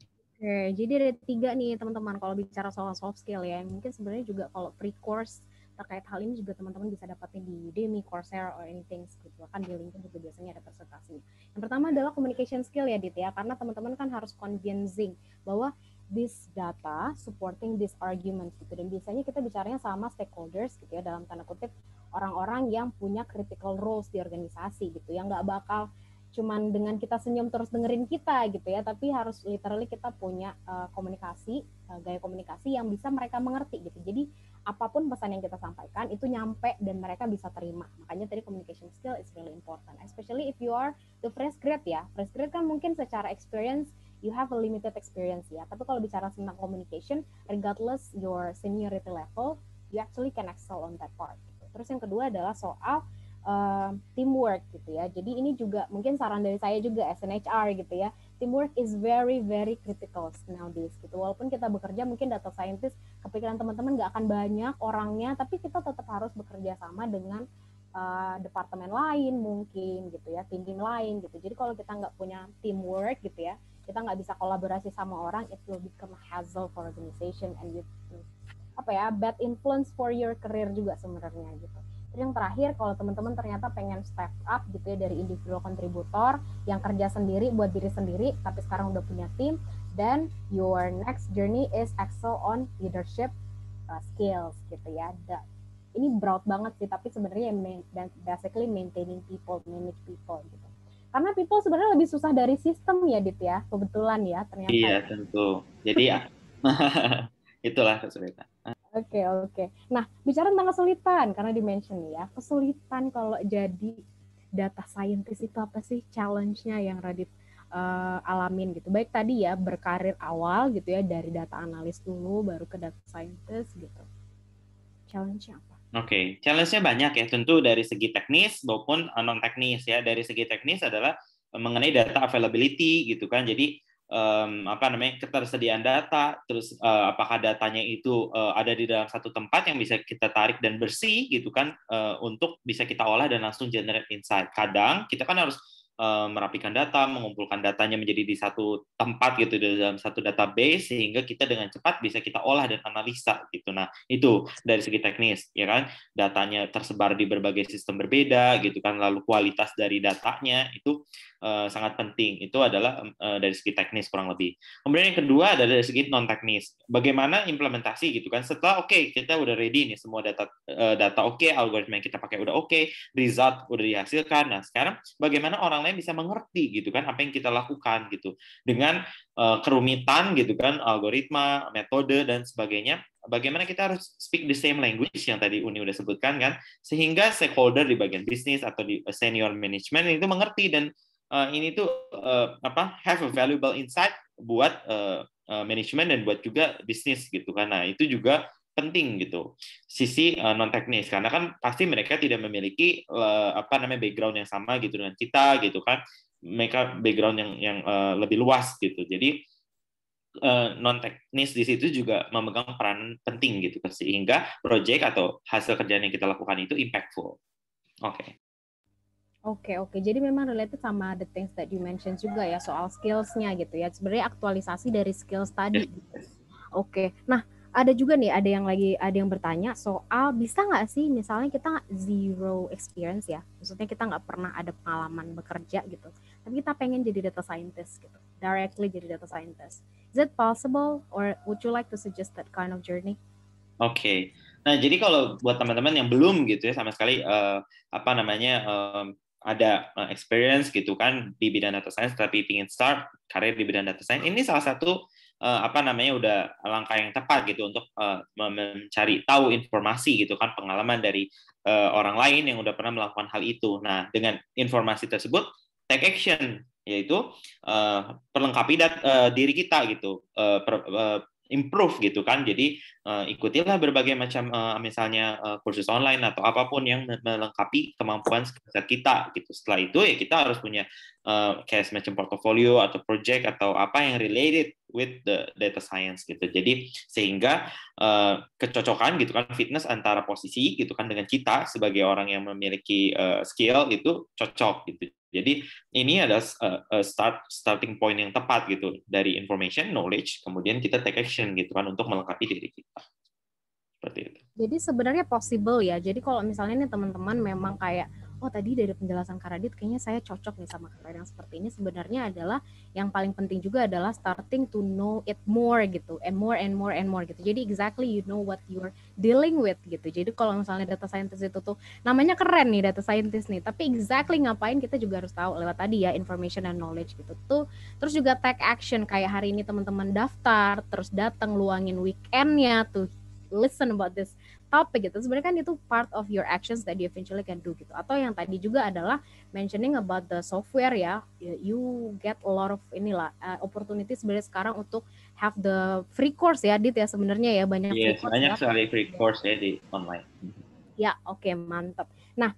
Oke, jadi ada 3 nih teman-teman kalau bicara soal soft skill ya. Mungkin sebenarnya juga kalau free course terkait hal ini juga teman-teman bisa dapatin di Udemy, Coursera, or anything gitu. Kan di LinkedIn juga biasanya ada presentasinya. Yang pertama adalah communication skill ya Dit ya, karena teman-teman kan harus convincing bahwa this data supporting this argument gitu. Dan biasanya kita bicaranya sama stakeholders gitu ya, dalam tanda kutip orang-orang yang punya critical roles di organisasi gitu, yang nggak bakal cuman dengan kita senyum terus dengerin kita gitu ya, tapi harus literally kita punya komunikasi, gaya komunikasi yang bisa mereka mengerti gitu. Jadi apapun pesan yang kita sampaikan itu nyampe dan mereka bisa terima. Makanya tadi communication skill is really important, especially if you are the fresh grad ya. Fresh grad kan mungkin secara experience you have a limited experience ya, tapi kalau bicara tentang communication, regardless your seniority level, you actually can excel on that part gitu. Terus yang kedua adalah soal teamwork gitu ya. Jadi ini juga mungkin saran dari saya juga as an HR gitu ya. Teamwork is very very critical nowadays gitu. Walaupun kita bekerja mungkin data scientist, kepikiran teman-teman nggak akan banyak orangnya, tapi kita tetap harus bekerja sama dengan departemen lain mungkin gitu ya, tim-tim lain gitu. Jadi kalau kita nggak punya teamwork gitu ya, kita nggak bisa kolaborasi sama orang, it will become a hassle for organization and you bad influence for your career juga sebenarnya gitu. Terus yang terakhir, kalau teman-teman ternyata pengen step up gitu ya dari individual kontributor yang kerja sendiri buat diri sendiri, tapi sekarang udah punya tim, then your next journey is excel on leadership skills gitu ya. Ini broad banget sih, tapi sebenarnya basically maintaining people, manage people gitu. Karena people sebenarnya lebih susah dari sistem ya, Dit ya, kebetulan ya ternyata. Iya, tentu. Jadi ya, itulah kesulitan. Oke. Nah, bicara tentang kesulitan, karena di-mention ya, kesulitan kalau jadi data scientist itu apa sih challenge-nya yang Radit alamin gitu. Baik tadi ya, berkarir awal gitu ya, dari data analis dulu, baru ke data scientist gitu. Challenge-nya apa? Oke, challenge-nya banyak ya, tentu dari segi teknis maupun non-teknis ya. Dari segi teknis adalah mengenai data availability gitu kan. Jadi ketersediaan data, terus apakah datanya itu ada di dalam satu tempat yang bisa kita tarik dan bersih gitu kan, untuk bisa kita olah dan langsung generate insight. Kadang kita kan harus merapikan data, mengumpulkan datanya menjadi di satu tempat gitu, di dalam satu database, sehingga kita dengan cepat bisa kita olah dan analisa gitu. Nah, itu dari segi teknis ya kan, datanya tersebar di berbagai sistem berbeda gitu kan, lalu kualitas dari datanya itu sangat penting. Itu adalah dari segi teknis kurang lebih. Kemudian yang kedua adalah dari segi non teknis. Bagaimana implementasi gitu kan, setelah kita udah ready nih semua data algoritma yang kita pakai udah result udah dihasilkan. Nah, sekarang bagaimana orang lain bisa mengerti gitu kan apa yang kita lakukan gitu, dengan kerumitan gitu kan, algoritma, metode dan sebagainya. Bagaimana kita harus speak the same language yang tadi Uni udah sebutkan kan, sehingga stakeholder di bagian bisnis atau di senior management itu mengerti, dan ini tuh have a valuable insight buat manajemen dan buat juga bisnis gitu kan. Nah, itu juga penting gitu sisi non teknis, karena kan pasti mereka tidak memiliki background yang sama gitu dengan kita gitu kan, mereka background yang lebih luas gitu. Jadi non teknis di situ juga memegang peran penting gitu, sehingga project atau hasil kerjaan yang kita lakukan itu impactful. Oke. Jadi memang related sama the things that you mentioned juga ya, soal skills-nya gitu ya. Sebenarnya aktualisasi dari skills tadi. Yes. Oke. Nah, ada juga nih, ada yang bertanya soal bisa nggak sih misalnya kita zero experience ya, maksudnya kita nggak pernah ada pengalaman bekerja gitu, tapi kita pengen jadi data scientist gitu, directly jadi data scientist. Is it possible or would you like to suggest that kind of journey? Oke. Nah, jadi kalau buat teman-teman yang belum gitu ya sama sekali ada experience gitu kan di bidang data science, tapi ingin start karir di bidang data science, ini salah satu udah langkah yang tepat gitu untuk mencari tahu informasi gitu kan, pengalaman dari orang lain yang udah pernah melakukan hal itu. Nah, dengan informasi tersebut take action, yaitu perlengkapi diri kita gitu, improve gitu kan. Jadi ikutilah berbagai macam misalnya kursus online atau apapun yang melengkapi kemampuan skill kita gitu. Setelah itu ya kita harus punya kayak semacam portfolio atau project atau apa yang related with the data science gitu. Jadi sehingga kecocokan gitu kan, fitness antara posisi gitu kan dengan kita sebagai orang yang memiliki skill itu cocok gitu. Jadi ini adalah starting point yang tepat gitu dari information, knowledge, kemudian kita take action gitu kan untuk melengkapi diri kita. Seperti itu. Jadi sebenarnya possible ya. Jadi kalau misalnya nih teman-teman memang kayak, oh tadi dari penjelasan Kak Radit kayaknya saya cocok nih sama kalian yang seperti ini. Sebenarnya adalah yang paling penting juga adalah starting to know it more gitu, and more and more and more gitu. Jadi exactly you know what you're dealing with gitu. Jadi kalau misalnya data scientist itu tuh namanya keren nih data scientist nih, tapi exactly ngapain kita juga harus tahu lewat tadi ya information and knowledge gitu tuh. Terus juga take action kayak hari ini teman-teman daftar, terus datang luangin weekendnya tuh listen about this topic gitu. Sebenarnya kan itu part of your actions that you eventually can do gitu. Atau yang tadi juga adalah mentioning about the software ya. You get a lot of opportunity sebenarnya sekarang untuk have the free course ya, Dit ya sebenarnya ya banyak free course. Banyak sekali free course ya di online. Ya, oke, mantap. Nah,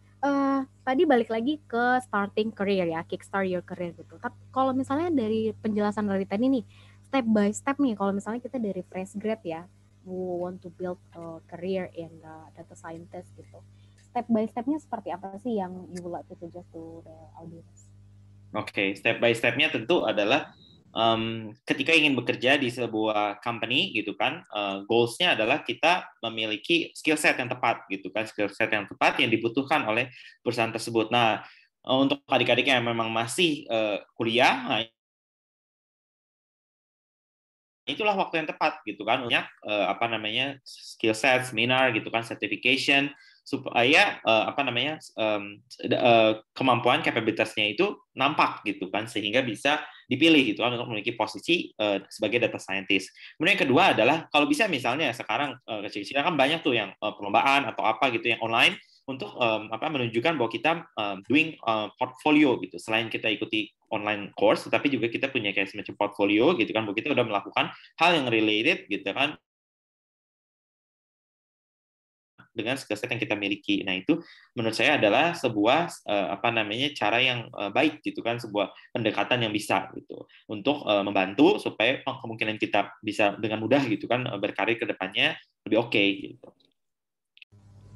tadi balik lagi ke starting career ya, kickstart your career gitu. Tapi kalau misalnya dari penjelasan dari tadi nih, step by step nih, kalau misalnya kita dari fresh grad ya, who want to build a career in data scientist gitu. Step by stepnya seperti apa sih yang you would like to suggest to the audience? Oke, step by stepnya tentu adalah ketika ingin bekerja di sebuah company gitu kan, goals-nya adalah kita memiliki skill set yang tepat gitu kan, skill set yang tepat yang dibutuhkan oleh perusahaan tersebut. Nah, untuk adik-adik yang memang masih kuliah, nah, itulah waktu yang tepat gitu kan, banyak skill set, seminar gitu kan, certification supaya kemampuan kapabilitasnya itu nampak gitu kan, sehingga bisa dipilih gitu kan untuk memiliki posisi sebagai data scientist. Kemudian yang kedua adalah kalau bisa misalnya sekarang kecil-kecilan kan banyak tuh yang perlombaan atau apa gitu yang online untuk menunjukkan bahwa kita doing portfolio gitu. Selain kita ikuti online course, tetapi juga kita punya kayak semacam portfolio gitu kan, bahwa kita udah melakukan hal yang related gitu kan dengan skill set yang kita miliki. Nah, itu menurut saya adalah sebuah cara yang baik gitu kan, sebuah pendekatan yang bisa gitu untuk membantu supaya kemungkinan kita bisa dengan mudah gitu kan berkarir ke depannya lebih oke gitu.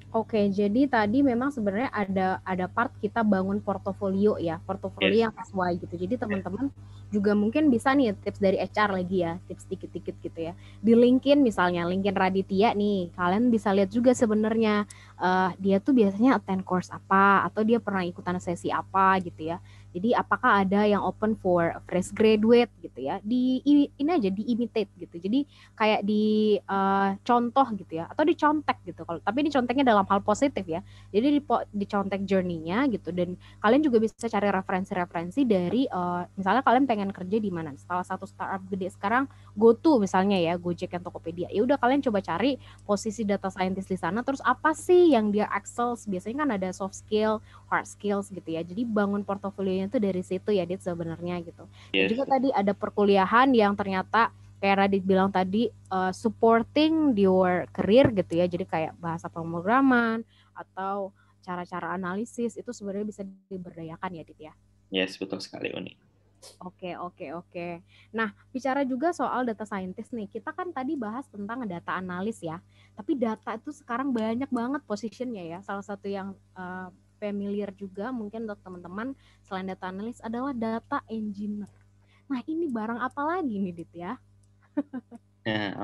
Oke, jadi tadi memang sebenarnya ada part kita bangun portofolio ya, portofolio yang sesuai gitu. Jadi teman-teman juga mungkin bisa nih tips dari HR lagi ya, tips dikit-dikit gitu ya. Di LinkedIn misalnya, LinkedIn Raditya nih, kalian bisa lihat juga sebenarnya dia tuh biasanya attend course apa, atau dia pernah ikutan sesi apa gitu ya. Jadi apakah ada yang open for fresh graduate gitu ya? Ini aja di imitate gitu. Jadi kayak di contoh gitu ya, atau dicontek gitu. Kalau tapi diconteknya dalam hal positif ya. Jadi dicontek journey-nya gitu, dan kalian juga bisa cari referensi-referensi dari misalnya kalian pengen kerja di mana. Salah satu startup gede sekarang GoTo misalnya ya, Gojek dan Tokopedia. Ya udah kalian coba cari posisi data scientist di sana, terus apa sih yang dia excel. Biasanya kan ada soft skill, hard skills gitu ya. Jadi bangun portofolionya itu dari situ ya, Dit sebenarnya gitu. Dan juga tadi ada perkuliahan yang ternyata kayak Radit bilang tadi supporting your career gitu ya. Jadi kayak bahasa pemrograman atau cara-cara analisis itu sebenarnya bisa diberdayakan ya, Dit ya. Yes, betul sekali, Uni. Oke. Nah, bicara juga soal data scientist nih, kita kan tadi bahas tentang data analis ya. Tapi data itu sekarang banyak banget positionnya ya. Salah satu yang familiar juga mungkin untuk teman-teman selain data analis adalah data engineer. Nah, ini barang apa lagi nih, Dit ya?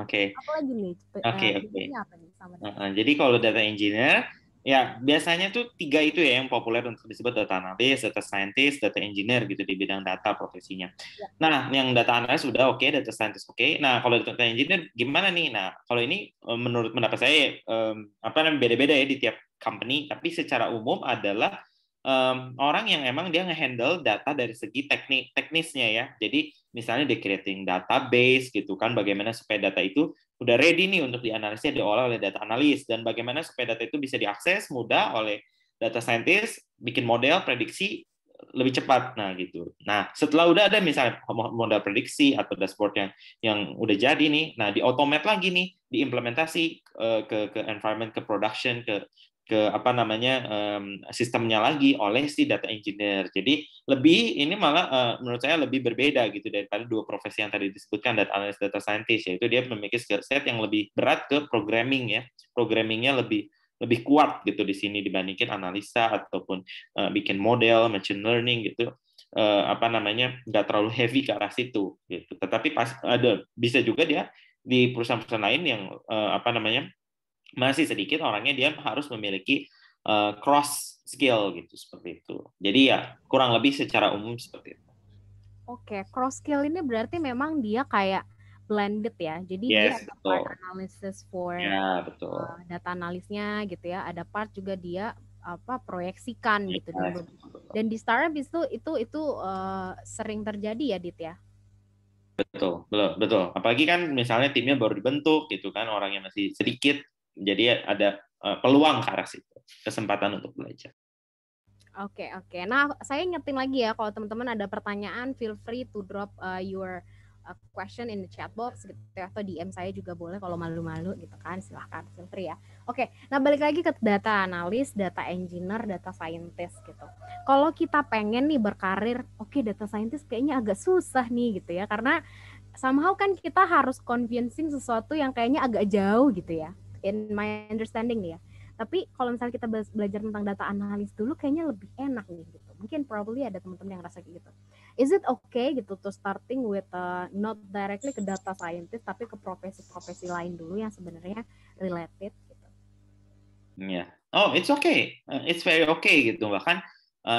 Oke. Apa lagi nih? Oke. Apa nih sama Jadi kalau data engineer, ya biasanya tuh 3 itu ya yang populer untuk disebut data analis, data scientist, data engineer gitu di bidang data profesinya. Ya. Nah, yang data analis sudah oke, data scientist oke. Nah, kalau data engineer gimana nih? Nah, kalau ini menurut pendapat saya beda-beda ya di tiap company, tapi secara umum adalah orang yang emang dia nge-handle data dari segi teknisnya ya. Jadi misalnya di creating database gitu kan, bagaimana supaya data itu udah ready nih untuk dianalisnya, diolah oleh data analis, dan bagaimana supaya data itu bisa diakses mudah oleh data scientist, bikin model prediksi lebih cepat. Nah gitu. Nah setelah udah ada misalnya model prediksi atau dashboard yang udah jadi nih, nah di automate lagi nih, diimplementasi ke environment, ke production, ke sistemnya lagi oleh si data engineer. Jadi lebih ini malah menurut saya lebih berbeda gitu daripada dua profesi yang tadi disebutkan, data analyst, data scientist, yaitu dia memiliki skill set yang lebih berat ke programming ya. Programmingnya lebih lebih kuat gitu di sini dibandingin analisa ataupun bikin model, machine learning gitu. Nggak terlalu heavy ke arah situ gitu. Tetapi bisa juga dia di perusahaan-perusahaan lain yang masih sedikit orangnya, dia harus memiliki cross skill gitu, seperti itu. Jadi ya kurang lebih secara umum seperti itu. Oke, cross skill ini berarti memang dia kayak blended ya. Jadi dia ada betul. part analysis for betul. Data analisnya gitu ya. Ada part juga dia proyeksikan gitu. Dan di startup itu sering terjadi ya, Dit ya. Betul. Apalagi kan misalnya timnya baru dibentuk gitu kan, orangnya masih sedikit, jadi ada peluang ke arah situ, kesempatan untuk belajar. Oke. Nah, saya ingetin lagi ya, kalau teman-teman ada pertanyaan, feel free to drop your question in the chat box gitu ya, atau DM saya juga boleh kalau malu-malu gitu kan, silahkan, feel free ya. Oke, nah balik lagi ke data analis, data engineer, data scientist gitu. Kalau kita pengen nih berkarir, data scientist kayaknya agak susah nih gitu ya, karena somehow kan kita harus convincing sesuatu yang kayaknya agak jauh gitu ya, in my understanding nih ya. Tapi kalau misalnya kita belajar tentang data analis dulu, kayaknya lebih enak nih gitu. Mungkin probably ada teman-teman yang rasa kayak gitu. Is it okay gitu to starting with not directly ke data scientist, tapi ke profesi-profesi lain dulu yang sebenarnya related gitu? Yeah. Oh, it's okay. It's very okay gitu. Bahkan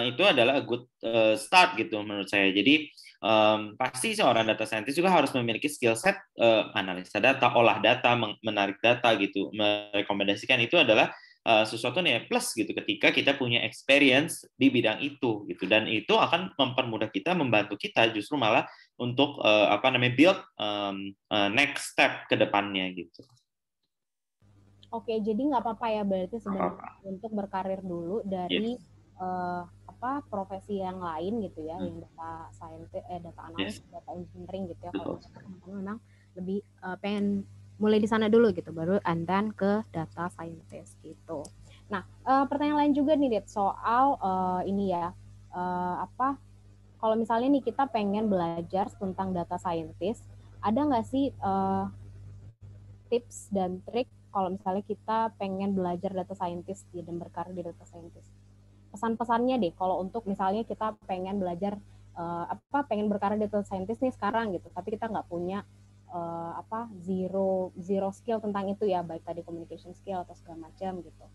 itu adalah a good start gitu menurut saya. Jadi pasti seorang data scientist juga harus memiliki skill set analisa data, olah data, menarik data gitu. Merekomendasikan itu adalah sesuatu yang plus gitu ketika kita punya experience di bidang itu gitu, dan itu akan mempermudah kita, membantu kita justru malah untuk build next step ke depannya gitu. Oke, jadi nggak apa-apa ya berarti sebenarnya untuk berkarir dulu dari profesi yang lain gitu ya, yang data scientist, data analis, data engineering gitu ya. Kalau teman-teman memang lebih pengen mulai di sana dulu gitu, baru and then ke data scientist gitu. Nah, pertanyaan lain juga nih, Dit, soal ini ya, kalau misalnya nih kita pengen belajar tentang data scientist, ada nggak sih tips dan trik kalau misalnya kita pengen belajar data scientist dan berkarir di data scientist? Pesan-pesannya deh, kalau untuk misalnya kita pengen belajar pengen berkarir di data scientist nih sekarang gitu, tapi kita nggak punya zero skill tentang itu ya, baik tadi communication skill atau segala macam gitu.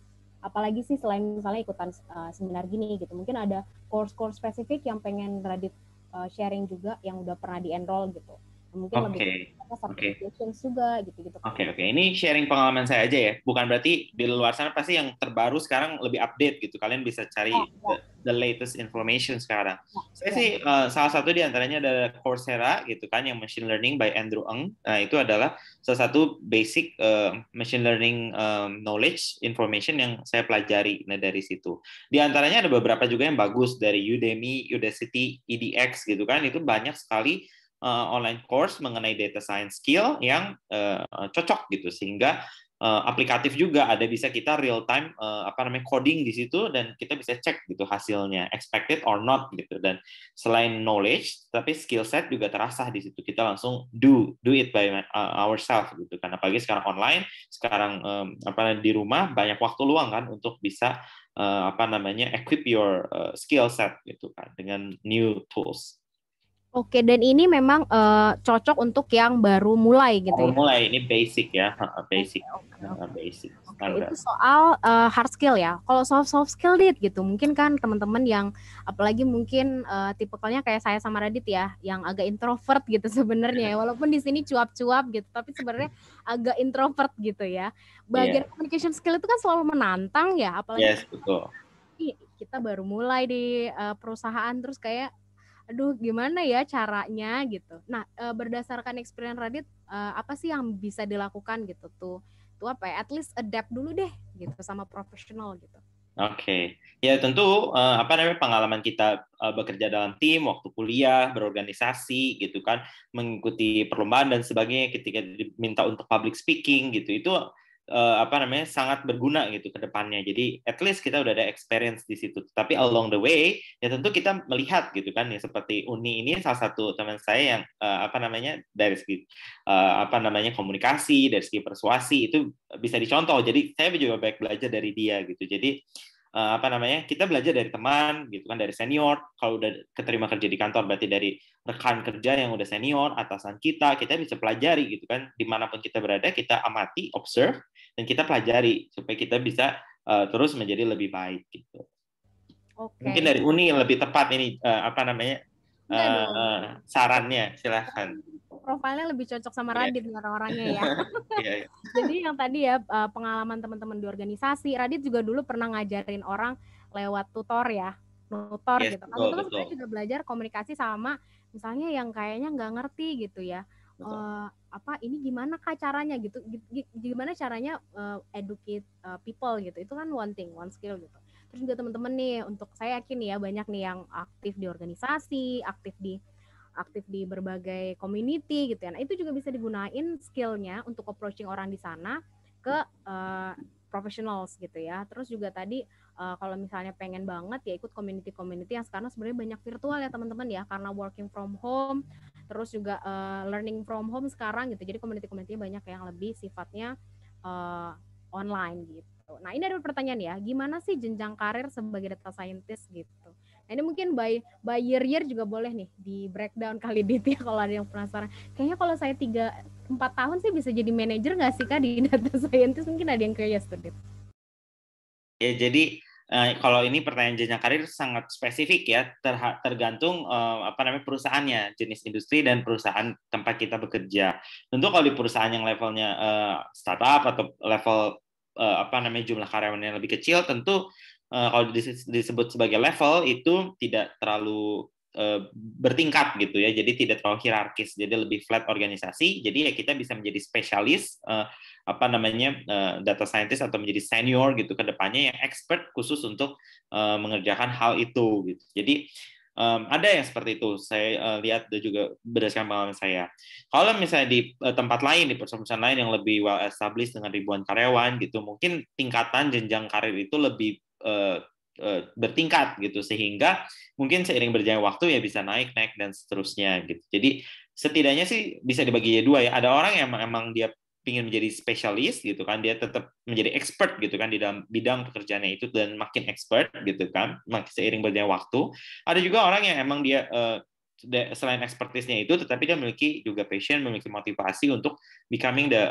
Apalagi sih selain misalnya ikutan seminar gini gitu, mungkin ada course spesifik yang pengen Radit sharing juga yang udah pernah di-enroll gitu. Mungkin lebih certifications juga gitu-gitu. Oke. Ini sharing pengalaman saya aja ya. Bukan berarti di luar sana pasti yang terbaru sekarang lebih update gitu. Kalian bisa cari the latest information sekarang. Saya sih salah satu di antaranya ada Coursera gitu kan, yang machine learning by Andrew Ng. Nah, itu adalah salah satu basic machine learning knowledge information yang saya pelajari dari situ. Di antaranya ada beberapa juga yang bagus dari Udemy, Udacity, EDX gitu kan. Itu banyak sekali online course mengenai data science skill yang cocok gitu, sehingga aplikatif juga, ada bisa kita real time coding di situ, dan kita bisa cek gitu hasilnya expected or not gitu. Dan selain knowledge, tapi skill set juga terasa di situ, kita langsung do it by ourselves gitu kan. Apalagi sekarang online, sekarang di rumah banyak waktu luang kan untuk bisa equip your skill set gitu kan dengan new tools. Oke, dan ini memang cocok untuk yang baru mulai gitu ya? Mulai, ini basic ya, basic. Basic. Oke, itu soal hard skill ya. Kalau soft skill gitu, mungkin kan teman-teman yang apalagi mungkin tipikalnya kayak saya sama Radit ya, yang agak introvert gitu sebenarnya. Walaupun di sini cuap-cuap gitu, tapi sebenarnya agak introvert gitu ya. Bagian communication skill itu kan selalu menantang ya, apalagi betul. Kita baru mulai di perusahaan, terus kayak aduh gimana ya caranya gitu. Nah, berdasarkan experience Radit, apa sih yang bisa dilakukan gitu tuh at least adapt dulu deh gitu sama profesional gitu. Oke. Ya tentu pengalaman kita bekerja dalam tim waktu kuliah, berorganisasi gitu kan, mengikuti perlombaan dan sebagainya, ketika diminta untuk public speaking gitu, itu sangat berguna gitu ke depannya. Jadi at least kita udah ada experience di situ. Tapi along the way ya tentu kita melihat gitu kan, ya seperti Uni ini salah satu teman saya yang dari segi komunikasi, dari segi persuasi itu bisa dicontoh. Jadi saya juga banyak belajar dari dia gitu. Jadi kita belajar dari teman gitu kan, dari senior. Kalau udah keterima kerja di kantor berarti dari rekan kerja yang udah senior, atasan kita bisa pelajari gitu kan, dimanapun kita berada kita amati, observe, dan kita pelajari supaya kita bisa terus menjadi lebih baik gitu. Mungkin dari Uni yang lebih tepat ini sarannya, silahkan. Profilnya lebih cocok sama Radit orang-orangnya ya. Jadi yang tadi ya pengalaman teman-teman di organisasi, Radit juga dulu pernah ngajarin orang lewat tutor ya, nutor gitu. Teman-teman sebenarnya juga belajar komunikasi sama misalnya yang kayaknya nggak ngerti gitu ya. Ini gimana kah caranya gitu, gimana caranya educate people gitu. Itu kan one thing, one skill gitu. Terus juga teman-teman nih, untuk saya yakin ya banyak nih yang aktif di organisasi, aktif di berbagai community gitu ya. Nah, itu juga bisa digunain skillnya untuk approaching orang di sana ke professionals gitu ya. Terus juga tadi kalau misalnya pengen banget ya ikut community yang sekarang sebenarnya banyak virtual ya teman-teman ya, karena working from home, terus juga learning from home sekarang gitu. Jadi community banyak yang lebih sifatnya online gitu. Nah, ini ada pertanyaan ya, gimana sih jenjang karir sebagai data scientist gitu. Nah, ini mungkin by year juga boleh nih di breakdown kali Dit ya, kalau ada yang penasaran. Kayaknya kalau saya 3-4 tahun sih bisa jadi manajer nggak sih Kak di data scientist? Mungkin ada yang curious tuh Dit. Ya, jadi kalau ini pertanyaan jenjang karir sangat spesifik ya, tergantung perusahaannya, jenis industri dan perusahaan tempat kita bekerja. Tentu kalau di perusahaan yang levelnya startup atau level jumlah karyawannya lebih kecil, tentu kalau disebut sebagai level itu tidak terlalu bertingkat gitu ya, jadi tidak terlalu hierarkis, jadi lebih flat organisasi. Jadi ya kita bisa menjadi spesialis data scientist atau menjadi senior gitu ke depannya yang expert khusus untuk mengerjakan hal itu gitu. Jadi ada yang seperti itu, saya lihat dan juga berdasarkan pengalaman saya. Kalau misalnya di tempat lain, di perusahaan lain yang lebih well established dengan ribuan karyawan gitu, mungkin tingkatan jenjang karir itu lebih bertingkat gitu, sehingga mungkin seiring berjalannya waktu ya bisa naik dan seterusnya gitu. Jadi setidaknya sih bisa dibagi dua ya. Ada orang yang emang dia ingin menjadi spesialis gitu kan, dia tetap menjadi expert gitu kan di dalam bidang pekerjaannya itu dan makin expert gitu kan seiring berjalannya waktu. Ada juga orang yang emang dia selain expertise-nya itu tetapi dia memiliki juga passion, memiliki motivasi untuk becoming the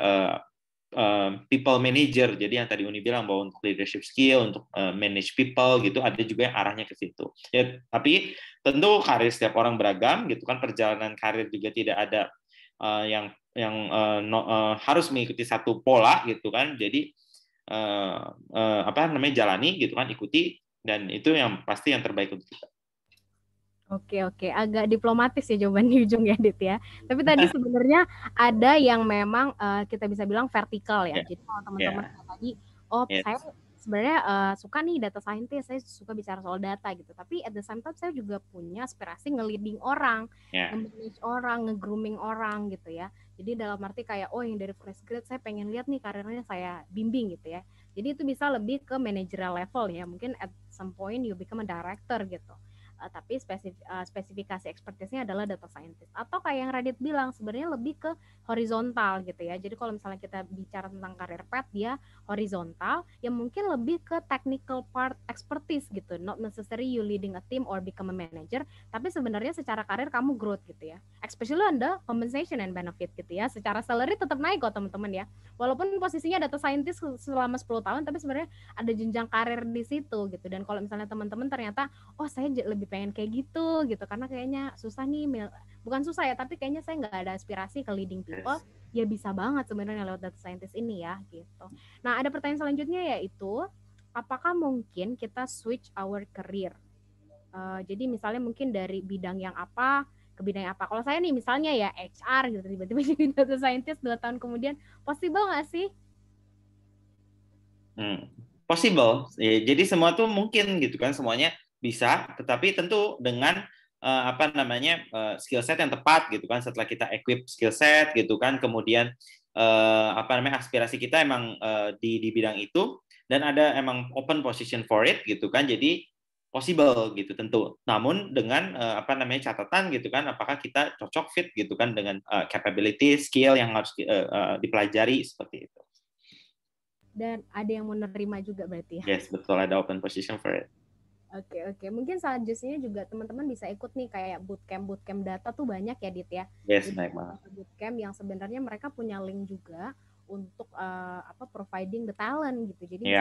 people manager. Jadi yang tadi Uni bilang bahwa untuk leadership skill, untuk manage people gitu, ada juga yang arahnya ke situ. Ya, tapi tentu karir setiap orang beragam gitu kan, perjalanan karir juga tidak ada yang harus mengikuti satu pola gitu kan. Jadi jalani gitu kan, ikuti, dan itu yang pasti yang terbaik untuk kita. Oke, agak diplomatis ya jawaban di ujung ya Dit ya. Tapi tadi sebenarnya ada yang memang kita bisa bilang vertikal ya. Jadi kalau teman-teman tadi, saya sebenarnya suka nih data scientist, saya suka bicara soal data gitu. Tapi at the same time saya juga punya aspirasi nge-leading orang, nge-manage orang, nge-grooming orang gitu ya. Jadi dalam arti kayak yang dari fresh grade saya pengen lihat nih karirnya saya bimbing gitu ya. Jadi itu bisa lebih ke managerial level ya. Mungkin at some point you become a director gitu. Tapi spesifikasi expertise-nya adalah data scientist. Atau kayak yang Radit bilang, sebenarnya lebih ke horizontal gitu ya. Jadi kalau misalnya kita bicara tentang karir path, dia horizontal, yang mungkin lebih ke technical part expertise gitu. Not necessarily you leading a team or become a manager, tapi sebenarnya secara karir kamu growth gitu ya. Especially under compensation and benefit gitu ya. Secara salary tetap naik kok teman-teman ya. Walaupun posisinya data scientist selama 10 tahun, tapi sebenarnya ada jenjang karir di situ gitu. Dan kalau misalnya teman-teman ternyata, saya lebih pengen kayak gitu karena kayaknya susah nih, bukan susah ya, tapi kayaknya saya nggak ada aspirasi ke leading people, ya bisa banget sebenarnya lewat data scientist ini ya gitu. Nah, ada pertanyaan selanjutnya yaitu apakah mungkin kita switch our career, jadi misalnya mungkin dari bidang yang apa ke bidang yang apa. Kalau saya nih misalnya ya HR gitu, tiba-tiba jadi data scientist 2 tahun kemudian, possible nggak sih? Possible. Jadi semua tuh mungkin gitu kan, semuanya bisa, tetapi tentu dengan skill set yang tepat gitu kan. Setelah kita equip skill set gitu kan, kemudian aspirasi kita emang di bidang itu dan ada emang open position for it gitu kan, jadi possible gitu tentu. Namun dengan catatan gitu kan, apakah kita cocok fit gitu kan dengan capability, skill yang harus dipelajari seperti itu. Dan ada yang menerima juga berarti ya? Yes, betul, ada open position for it. Oke. Mungkin selanjutnya juga teman-teman bisa ikut nih kayak bootcamp data tuh banyak ya, Dit ya. Yes, baik banget. Bootcamp yang sebenarnya mereka punya link juga untuk providing the talent gitu. Jadi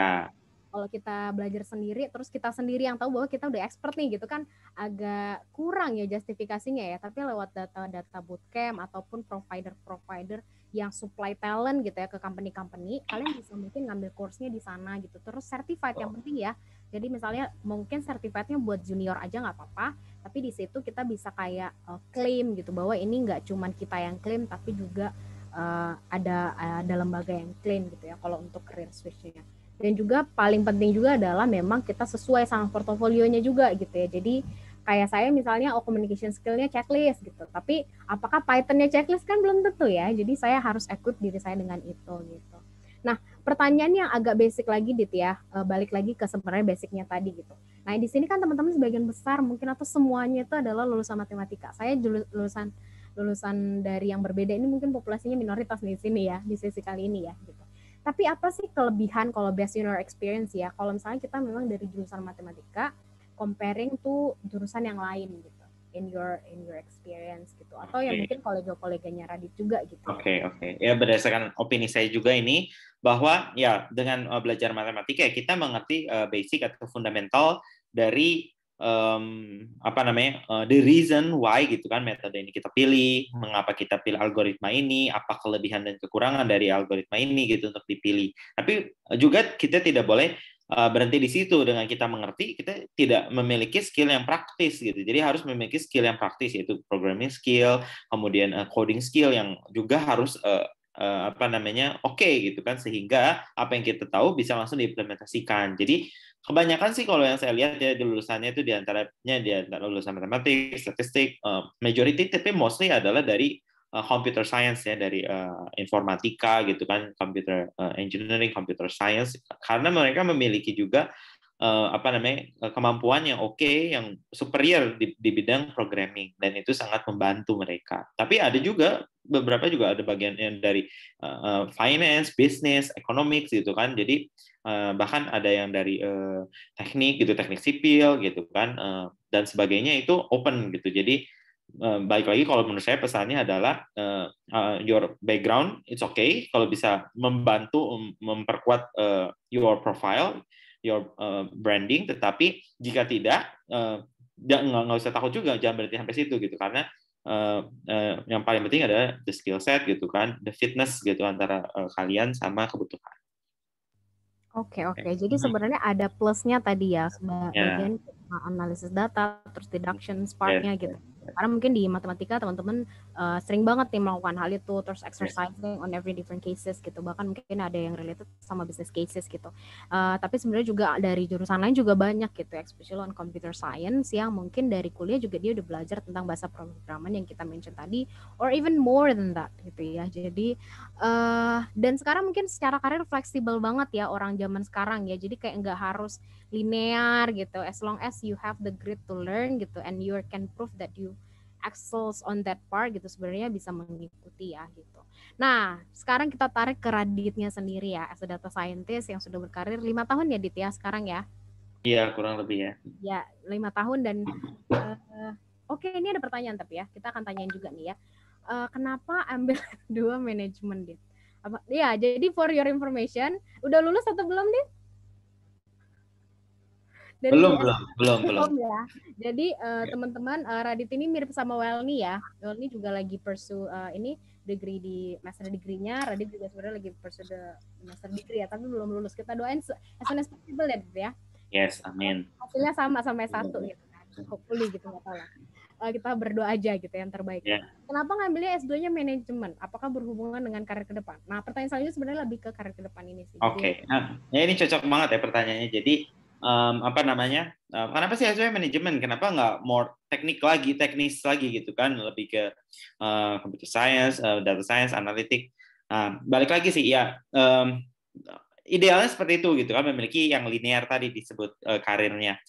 kalau kita belajar sendiri, terus kita sendiri yang tahu bahwa kita udah expert nih gitu kan, agak kurang ya justifikasinya ya. Tapi lewat data bootcamp ataupun provider yang supply talent gitu ya ke company-company, kalian bisa mungkin ngambil course-nya di sana gitu. Terus certified yang penting ya. Jadi misalnya mungkin certified-nya buat junior aja nggak apa-apa, tapi di situ kita bisa kayak claim gitu bahwa ini nggak cuma kita yang claim, tapi juga ada lembaga yang claim gitu ya kalau untuk career switch-nya. Dan juga paling penting juga adalah memang kita sesuai sama portofolionya juga gitu ya. Jadi kayak saya misalnya communication skill-nya checklist gitu. Tapi apakah Python-nya checklist kan belum tentu ya. Jadi saya harus equip diri saya dengan itu gitu. Nah, pertanyaan yang agak basic lagi Dit ya. Balik lagi ke sebenarnya basicnya tadi gitu. Nah, di sini kan teman-teman sebagian besar mungkin atau semuanya itu adalah lulusan matematika. Saya lulusan dari yang berbeda, ini mungkin populasinya minoritas di sini ya, di sesi kali ini ya gitu. Tapi apa sih kelebihan kalau based on your experience ya, kalau misalnya kita memang dari jurusan matematika comparing to jurusan yang lain gitu, in your experience gitu, atau yang mungkin koleganya Radit juga gitu. Oke. Ya berdasarkan opini saya juga ini bahwa ya dengan belajar matematika ya kita mengerti basic atau fundamental dari the reason why gitu kan metode ini kita pilih, mengapa kita pilih algoritma ini, apa kelebihan dan kekurangan dari algoritma ini gitu untuk dipilih. Tapi juga kita tidak boleh berhenti di situ. Dengan kita mengerti, kita tidak memiliki skill yang praktis gitu. Jadi harus memiliki skill yang praktis, yaitu programming skill, kemudian coding skill yang juga harus oke gitu kan, sehingga apa yang kita tahu bisa langsung diimplementasikan. Jadi kebanyakan sih kalau yang saya lihat ya di lulusannya itu di antara lulusan matematik, statistik, majority tapi mostly adalah dari computer science ya, dari informatika gitu kan, computer engineering, computer science, karena mereka memiliki juga kemampuan yang yang superior di bidang programming, dan itu sangat membantu mereka. Tapi ada juga beberapa juga ada bagian yang dari finance, business, economics gitu kan. Jadi bahkan ada yang dari teknik gitu, teknik sipil gitu kan, dan sebagainya itu open gitu. Jadi balik lagi kalau menurut saya pesannya adalah your background it's okay kalau bisa membantu memperkuat your profile, your branding, tetapi jika tidak nggak usah takut juga, jangan berhenti sampai situ gitu, karena yang paling penting adalah the skill set gitu kan, the fitness gitu antara kalian sama kebutuhan. Oke. Jadi sebenarnya ada plusnya tadi ya, bagian analisis data, terus deduction part-nya gitu. Karena mungkin di matematika teman-teman sering banget nih melakukan hal itu, terus exercising on every different cases gitu. Bahkan mungkin ada yang related sama business cases gitu. Tapi sebenarnya juga dari jurusan lain juga banyak gitu, especially on computer science yang mungkin dari kuliah juga dia udah belajar tentang bahasa pemrograman yang kita mention tadi, or even more than that gitu ya. Jadi dan sekarang mungkin secara karir fleksibel banget ya orang zaman sekarang ya. Jadi kayak nggak harus linear gitu, as long as you have the grit to learn gitu, and you can prove that you excels on that part gitu, sebenarnya bisa mengikuti ya gitu. Nah sekarang kita tarik ke Raditnya sendiri ya, as a data scientist yang sudah berkarir 5 tahun ya Dit ya sekarang ya? Iya kurang lebih ya. Ya 5 tahun dan oke, ini ada pertanyaan tapi ya kita akan tanyain juga nih ya, kenapa ambil 2 manajemen Dit? Ya jadi for your information, udah lulus atau belum Dit? Belum ya. Jadi teman-teman, Radit ini mirip sama Welny ya. Welny juga lagi pursue ini degree di master degree-nya. Radit juga sebenarnya lagi pursue master degree ya, tapi belum lulus. Kita doain as soon as possible ya, Dit ya. Yes, amin. Hasilnya sama S1 gitu kan. Hopefully gitu, nggak tahu lah. Kita berdoa aja gitu yang terbaik. Yeah. Kenapa ngambilnya S2-nya manajemen? Apakah berhubungan dengan karir ke depan? Nah, pertanyaan selanjutnya sebenarnya lebih ke karir ke depan ini sih. Oke. Nah, ini cocok banget ya pertanyaannya. Jadi kenapa sih S2 manajemen? Kenapa nggak more teknis lagi gitu kan? Lebih ke computer science, data science, analitik. Nah, balik lagi sih ya, idealnya seperti itu gitu kan, memiliki yang linear tadi disebut karirnya,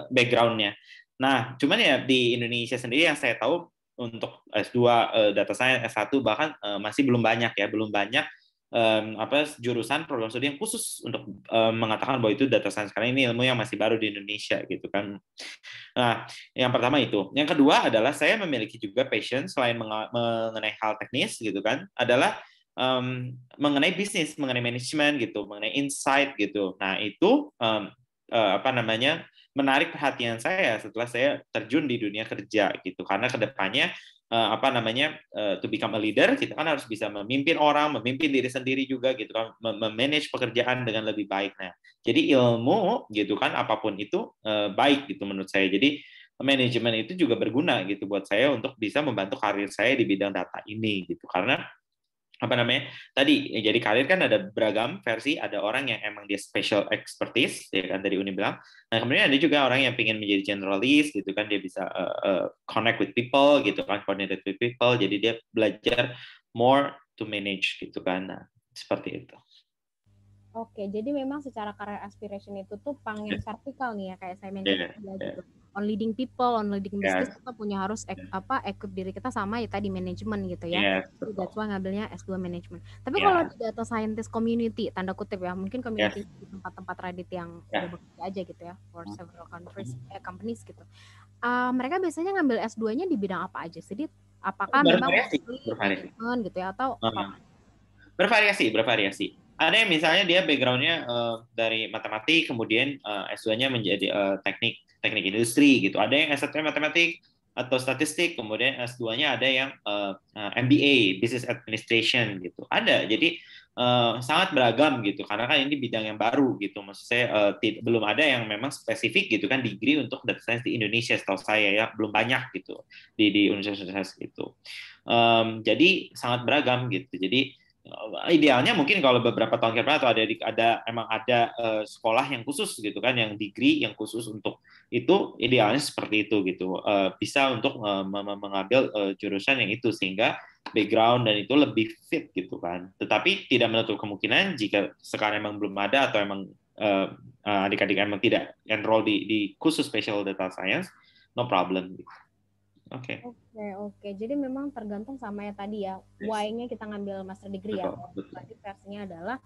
backgroundnya. Nah, cuman ya di Indonesia sendiri yang saya tahu untuk S2, data science, S1 bahkan masih belum banyak ya, belum banyak jurusan program studi yang khusus untuk mengatakan bahwa itu data science, karena ini ilmu yang masih baru di Indonesia gitu kan. Nah, yang pertama itu. Yang kedua adalah saya memiliki juga passion selain mengenai hal teknis gitu kan, adalah mengenai bisnis, mengenai manajemen gitu, mengenai insight gitu. Nah, itu menarik perhatian saya setelah saya terjun di dunia kerja gitu, karena kedepannya to become a leader kita kan harus bisa memimpin orang, memimpin diri sendiri juga gitu kan, memanage pekerjaan dengan lebih baik. Nah, jadi ilmu gitu kan apapun itu baik gitu menurut saya. Jadi manajemen itu juga berguna gitu buat saya untuk bisa membantu karir saya di bidang data ini gitu, karena tadi jadi karir kan ada beragam versi, ada orang yang emang dia special expertise ya kan tadi Uni bilang. Nah, kemudian ada juga orang yang ingin menjadi generalist gitu kan, dia bisa connect with people gitu kan, coordinate with people, jadi dia belajar more to manage gitu kan. Nah, seperti itu. Oke, jadi memang secara career aspiration itu tuh pengen vertikal nih ya, kayak saya mention gitu. On leading people, on leading business, kita punya harus equip diri kita sama ya tadi manajemen gitu ya. Jadi that's why ngambilnya S2 management. Tapi kalau di data scientist community, tanda kutip ya, mungkin community di tempat-tempat Reddit yang udah bekerja aja gitu ya, for several companies gitu. Mereka biasanya ngambil S2-nya di bidang apa aja? Jadi apakah memang manajemen gitu ya, atau apa? Bervariasi. Ada yang misalnya dia background-nya dari matematik, kemudian S2-nya menjadi teknik industri gitu. Ada yang S1-nya matematik atau statistik, kemudian S2-nya ada yang MBA, Business Administration gitu. Ada. Jadi sangat beragam gitu, karena kan ini bidang yang baru gitu. Maksud saya belum ada yang memang spesifik gitu kan degree untuk data science di Indonesia, setahu saya ya belum banyak gitu di universitas gitu. Jadi sangat beragam gitu. Jadi idealnya mungkin kalau beberapa tahun ke depan atau ada sekolah yang khusus gitu kan, yang degree yang khusus untuk itu, idealnya seperti itu gitu, bisa untuk mengambil jurusan yang itu sehingga background dan itu lebih fit gitu kan. Tetapi tidak menutup kemungkinan jika sekarang emang belum ada atau emang adik-adik emang tidak enroll di khusus special data science, no problem gitu. Oke. Jadi memang tergantung sama ya tadi ya, why-nya kita ngambil master degree ya. Tadi versinya adalah,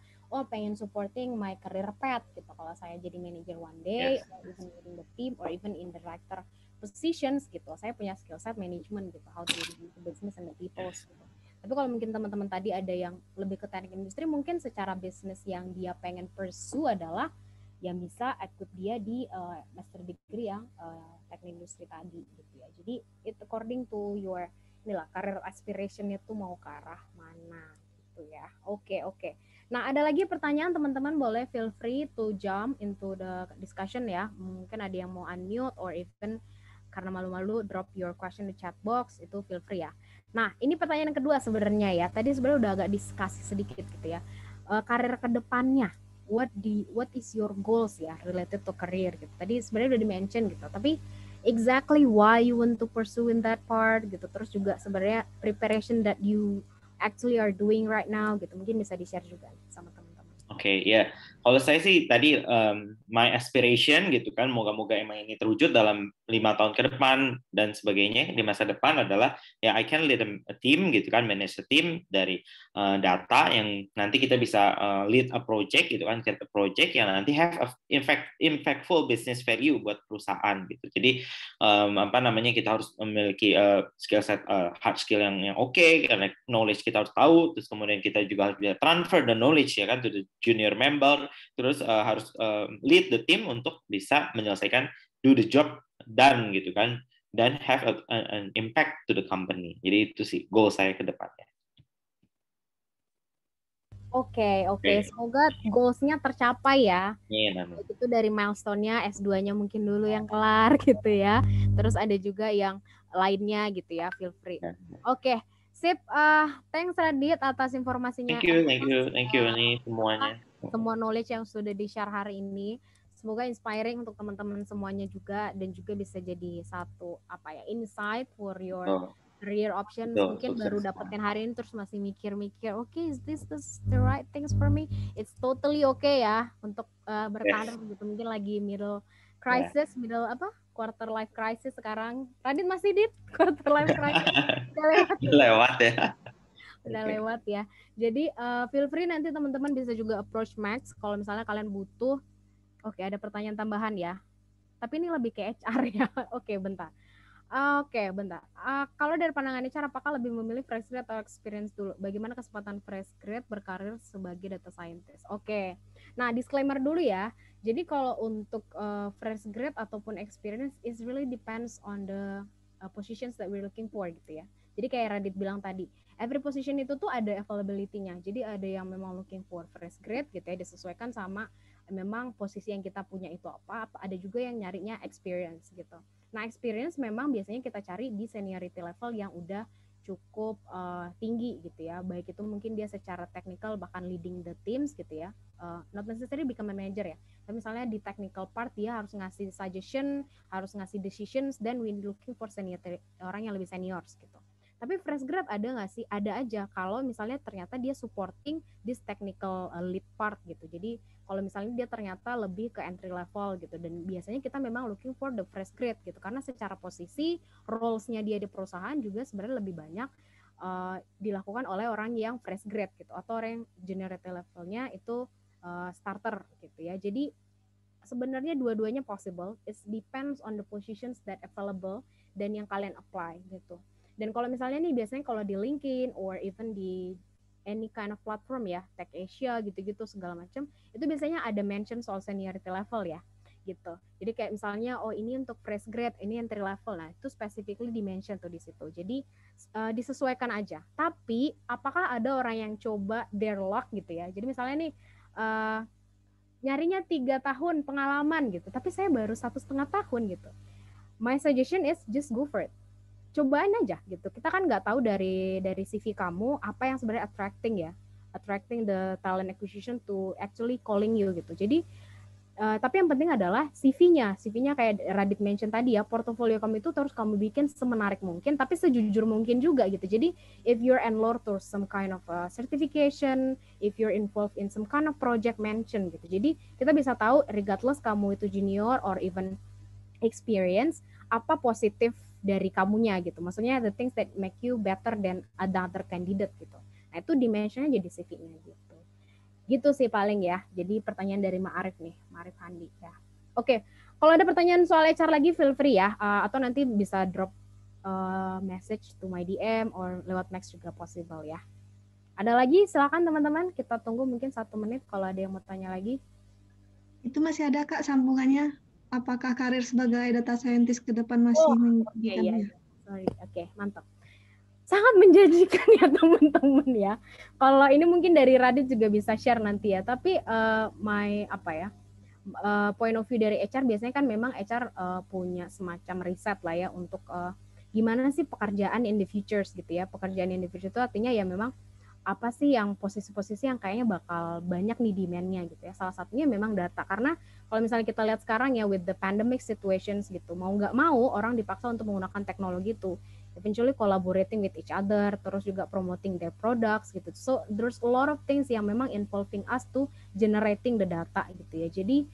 pengen supporting my career path gitu. Kalau saya jadi manager one day, or even leading the team, or even in director positions gitu, saya punya skill set management gitu, how to lead the business and the people gitu. Tapi kalau mungkin teman-teman tadi ada yang lebih ke teknik industri, mungkin secara bisnis yang dia pengen pursue adalah yang bisa equip dia di master degree yang teknik industri tadi gitu ya. Jadi it according to your career aspiration itu mau ke arah mana gitu ya. Oke. Nah, ada lagi pertanyaan teman-teman, boleh feel free to jump into the discussion ya. Mungkin ada yang mau unmute or even karena malu-malu drop your question di chat box, itu feel free ya. Nah, ini pertanyaan kedua sebenarnya ya. Tadi sebenarnya udah agak diskusi sedikit gitu ya. Karir kedepannya, what is your goals ya related to career gitu. Tadi sebenarnya udah di-mention gitu. Tapi exactly why you want to pursue in that part gitu. Terus juga sebenarnya preparation that you actually are doing right now gitu. Mungkin bisa di-share juga sama teman-teman. Oke, ya. Kalau saya sih tadi my aspiration gitu kan, moga-moga emang ini terwujud dalam 5 tahun ke depan dan sebagainya di masa depan adalah ya I can lead a team gitu kan, manage a team dari data yang nanti kita bisa lead a project gitu kan, create a project yang nanti have a impactful business value buat perusahaan gitu. Jadi kita harus memiliki skill set hard skill yang oke, karena knowledge kita harus tahu, terus kemudian kita juga harus bisa transfer the knowledge ya kan to the junior member, terus harus lead the team untuk bisa menyelesaikan do the job done gitu kan, dan have an impact to the company. Jadi itu sih goal saya ke depannya. Oke. Semoga goals-nya tercapai ya. Amin. Itu dari milestone-nya, S2-nya mungkin dulu yang kelar gitu ya. Terus ada juga yang lainnya gitu ya, feel free. Oke. Sip, thanks Radit atas informasinya. Thank you nih semuanya. Semua knowledge yang sudah di-share hari ini. Semoga inspiring untuk teman-teman semuanya juga, dan juga bisa jadi satu insight for your career options Betul, mungkin sukses. baru dapetin hari ini terus masih mikir-mikir, oke, is this the right things for me? It's totally okay ya untuk berkarir gitu. Mungkin lagi middle crisis, middle apa? Quarter life crisis sekarang. Radit masih di quarter life crisis. Udah lewat. Lewat ya. Udah Oke. lewat ya. Jadi feel free nanti teman-teman bisa juga approach Max kalau misalnya kalian butuh. Oke, ada pertanyaan tambahan ya. Tapi ini lebih ke HR ya. Oke, bentar. Kalau dari pandangan HR, apakah lebih memilih fresh grade atau experience dulu? Bagaimana kesempatan fresh grade berkarir sebagai data scientist? Oke. Nah, disclaimer dulu ya. Jadi kalau untuk fresh grade ataupun experience, it really depends on the positions that we're looking for gitu ya. Jadi kayak Radit bilang tadi, every position itu tuh ada availability-nya. Jadi ada yang memang looking for fresh grade gitu ya, disesuaikan sama memang posisi yang kita punya itu apa. Ada juga yang nyarinya experience gitu. Nah, experience memang biasanya kita cari di seniority level yang udah cukup tinggi gitu ya. Baik itu mungkin dia secara technical bahkan leading the teams gitu ya. Not necessarily become a manager ya. Tapi misalnya di technical part dia harus ngasih suggestion, harus ngasih decisions, dan we looking for seniority, orang yang lebih seniors gitu. Tapi fresh grad ada nggak sih? Ada aja kalau misalnya ternyata dia supporting this technical lead part gitu. Jadi kalau misalnya dia ternyata lebih ke entry level gitu, dan biasanya kita memang looking for the fresh grade gitu, karena secara posisi roles-nya dia di perusahaan juga sebenarnya lebih banyak dilakukan oleh orang yang fresh grade gitu, atau orang yang seniority levelnya itu starter gitu ya. Jadi sebenarnya dua-duanya possible, it depends on the positions that available dan yang kalian apply gitu. Dan kalau misalnya nih biasanya kalau di LinkedIn or even di any kind of platform ya, Tech Asia gitu-gitu segala macam, itu biasanya ada mention soal seniority level ya gitu. Jadi kayak misalnya oh ini untuk fresh grade, ini entry level. Nah, itu specifically di-mention tuh di situ. Jadi disesuaikan aja. Tapi apakah ada orang yang coba their luck gitu ya. Jadi misalnya nih nyarinya 3 tahun pengalaman gitu, tapi saya baru 1,5 tahun gitu. My suggestion is just go for it. Cobain aja gitu. Kita kan nggak tahu dari CV kamu apa yang sebenarnya attracting the talent acquisition to actually calling you gitu. Jadi tapi yang penting adalah CV-nya kayak Radit mention tadi ya, portofolio kamu itu terus kamu bikin semenarik mungkin tapi sejujur mungkin juga gitu. Jadi if you're enrolled to some kind of certification, if you're involved in some kind of project mention gitu. Jadi kita bisa tahu regardless kamu itu junior or even experience, apa positif dari kamunya gitu. Maksudnya the things that make you better than another candidate gitu. Nah, itu dimensionnya jadi CV-nya gitu. Gitu sih paling ya. Jadi pertanyaan dari Ma'arif nih, Ma'arif Handi ya. Oke, kalau ada pertanyaan soal HR lagi feel free ya, atau nanti bisa drop message to my DM or lewat Max juga possible ya. Ada lagi silakan teman-teman, kita tunggu mungkin 1 menit kalau ada yang mau tanya lagi. Itu masih ada Kak sambungannya. Apakah karir sebagai data scientist ke depan masih menjanjikan? Iya. Sorry, oke, mantap. Sangat menjanjikan ya teman-teman ya. Kalau ini mungkin dari Radit juga bisa share nanti ya. Tapi point of view dari HR biasanya kan memang HR punya semacam riset lah ya untuk gimana sih pekerjaan in the futures gitu ya. Pekerjaan in the future itu artinya ya memang apa sih yang posisi-posisi yang kayaknya bakal banyak nih demand-nya gitu ya. Salah satunya memang data, karena kalau misalnya kita lihat sekarang ya with the pandemic situations gitu, mau nggak mau orang dipaksa untuk menggunakan teknologi itu, eventually collaborating with each other, terus juga promoting their products gitu. So there's a lot of things yang memang involving us to generating the data gitu ya. Jadi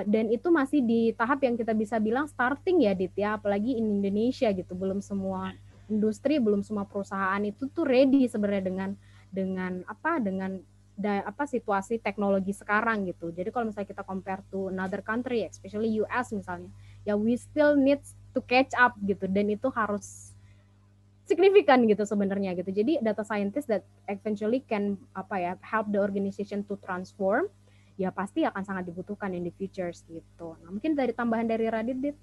dan itu masih di tahap yang kita bisa bilang starting ya Dit ya, apalagi in Indonesia gitu, belum semua industri, belum semua perusahaan itu tuh ready sebenarnya dengan situasi teknologi sekarang gitu. Jadi kalau misalnya kita compare to another country, especially US misalnya, ya we still need to catch up gitu, dan itu harus signifikan gitu sebenarnya gitu. Jadi data scientist that eventually can help the organization to transform, ya pasti akan sangat dibutuhkan in the futures gitu. Nah, mungkin dari tambahan dari Radit, Dit.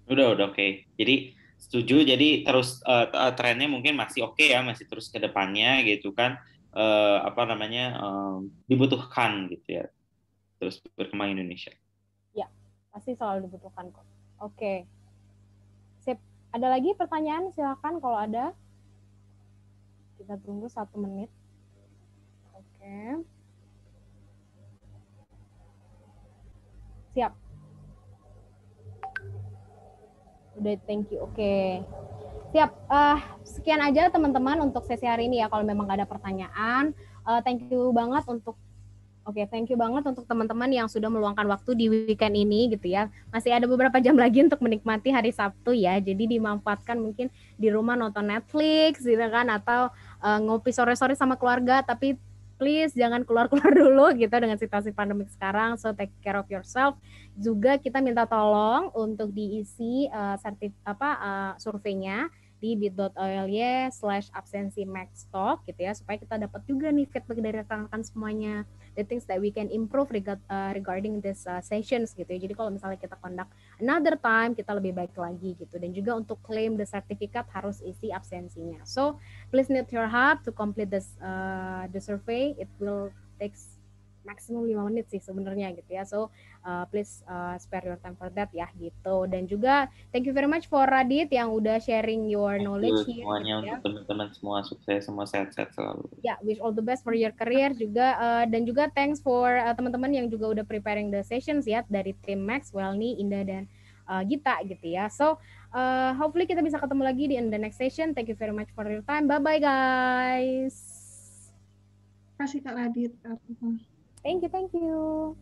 Udah oke. Jadi setuju. Jadi terus trennya mungkin masih oke ya, masih terus ke depannya gitu kan. Dibutuhkan gitu ya. Terus berkembang Indonesia. Ya, pasti selalu dibutuhkan kok. Oke. Sip. Ada lagi pertanyaan? Silakan kalau ada. Kita tunggu 1 menit. Oke. Siap. Udah, thank you. Oke. Siap. Sekian aja teman-teman untuk sesi hari ini ya. Kalau memang nggak ada pertanyaan, thank you banget untuk thank you banget untuk teman-teman yang sudah meluangkan waktu di weekend ini gitu ya. Masih ada beberapa jam lagi untuk menikmati hari Sabtu ya. Jadi dimanfaatkan mungkin di rumah nonton Netflix gitu kan, atau ngopi sore-sore sama keluarga, tapi please jangan keluar-keluar dulu gitu dengan situasi pandemik sekarang. So take care of yourself. Juga kita minta tolong untuk diisi surveinya di bit.ly/absensi maxtalk gitu ya, supaya kita dapat juga nih feedback dari rekan-rekan semuanya, the things that we can improve regarding this sessions gitu ya. Jadi kalau misalnya kita conduct another time, kita lebih baik lagi gitu. Dan juga untuk claim the certificate harus isi absensinya. So please need your help to complete this the survey. It will take maksimum 5 menit sih sebenarnya gitu ya. So please spare your time for that ya gitu. Dan juga thank you very much for Radit yang udah sharing your knowledge here. Semuanya gitu ya. untuk teman-teman semua sukses, semua sehat-sehat selalu. Ya, wish all the best for your career juga, dan juga thanks for teman-teman yang juga udah preparing the sessions ya dari tim Max, Welny, Indah dan Gita gitu ya. So hopefully kita bisa ketemu lagi di the next session. Thank you very much for your time. Bye bye guys. Terima kasih Kak Radit. Thank you.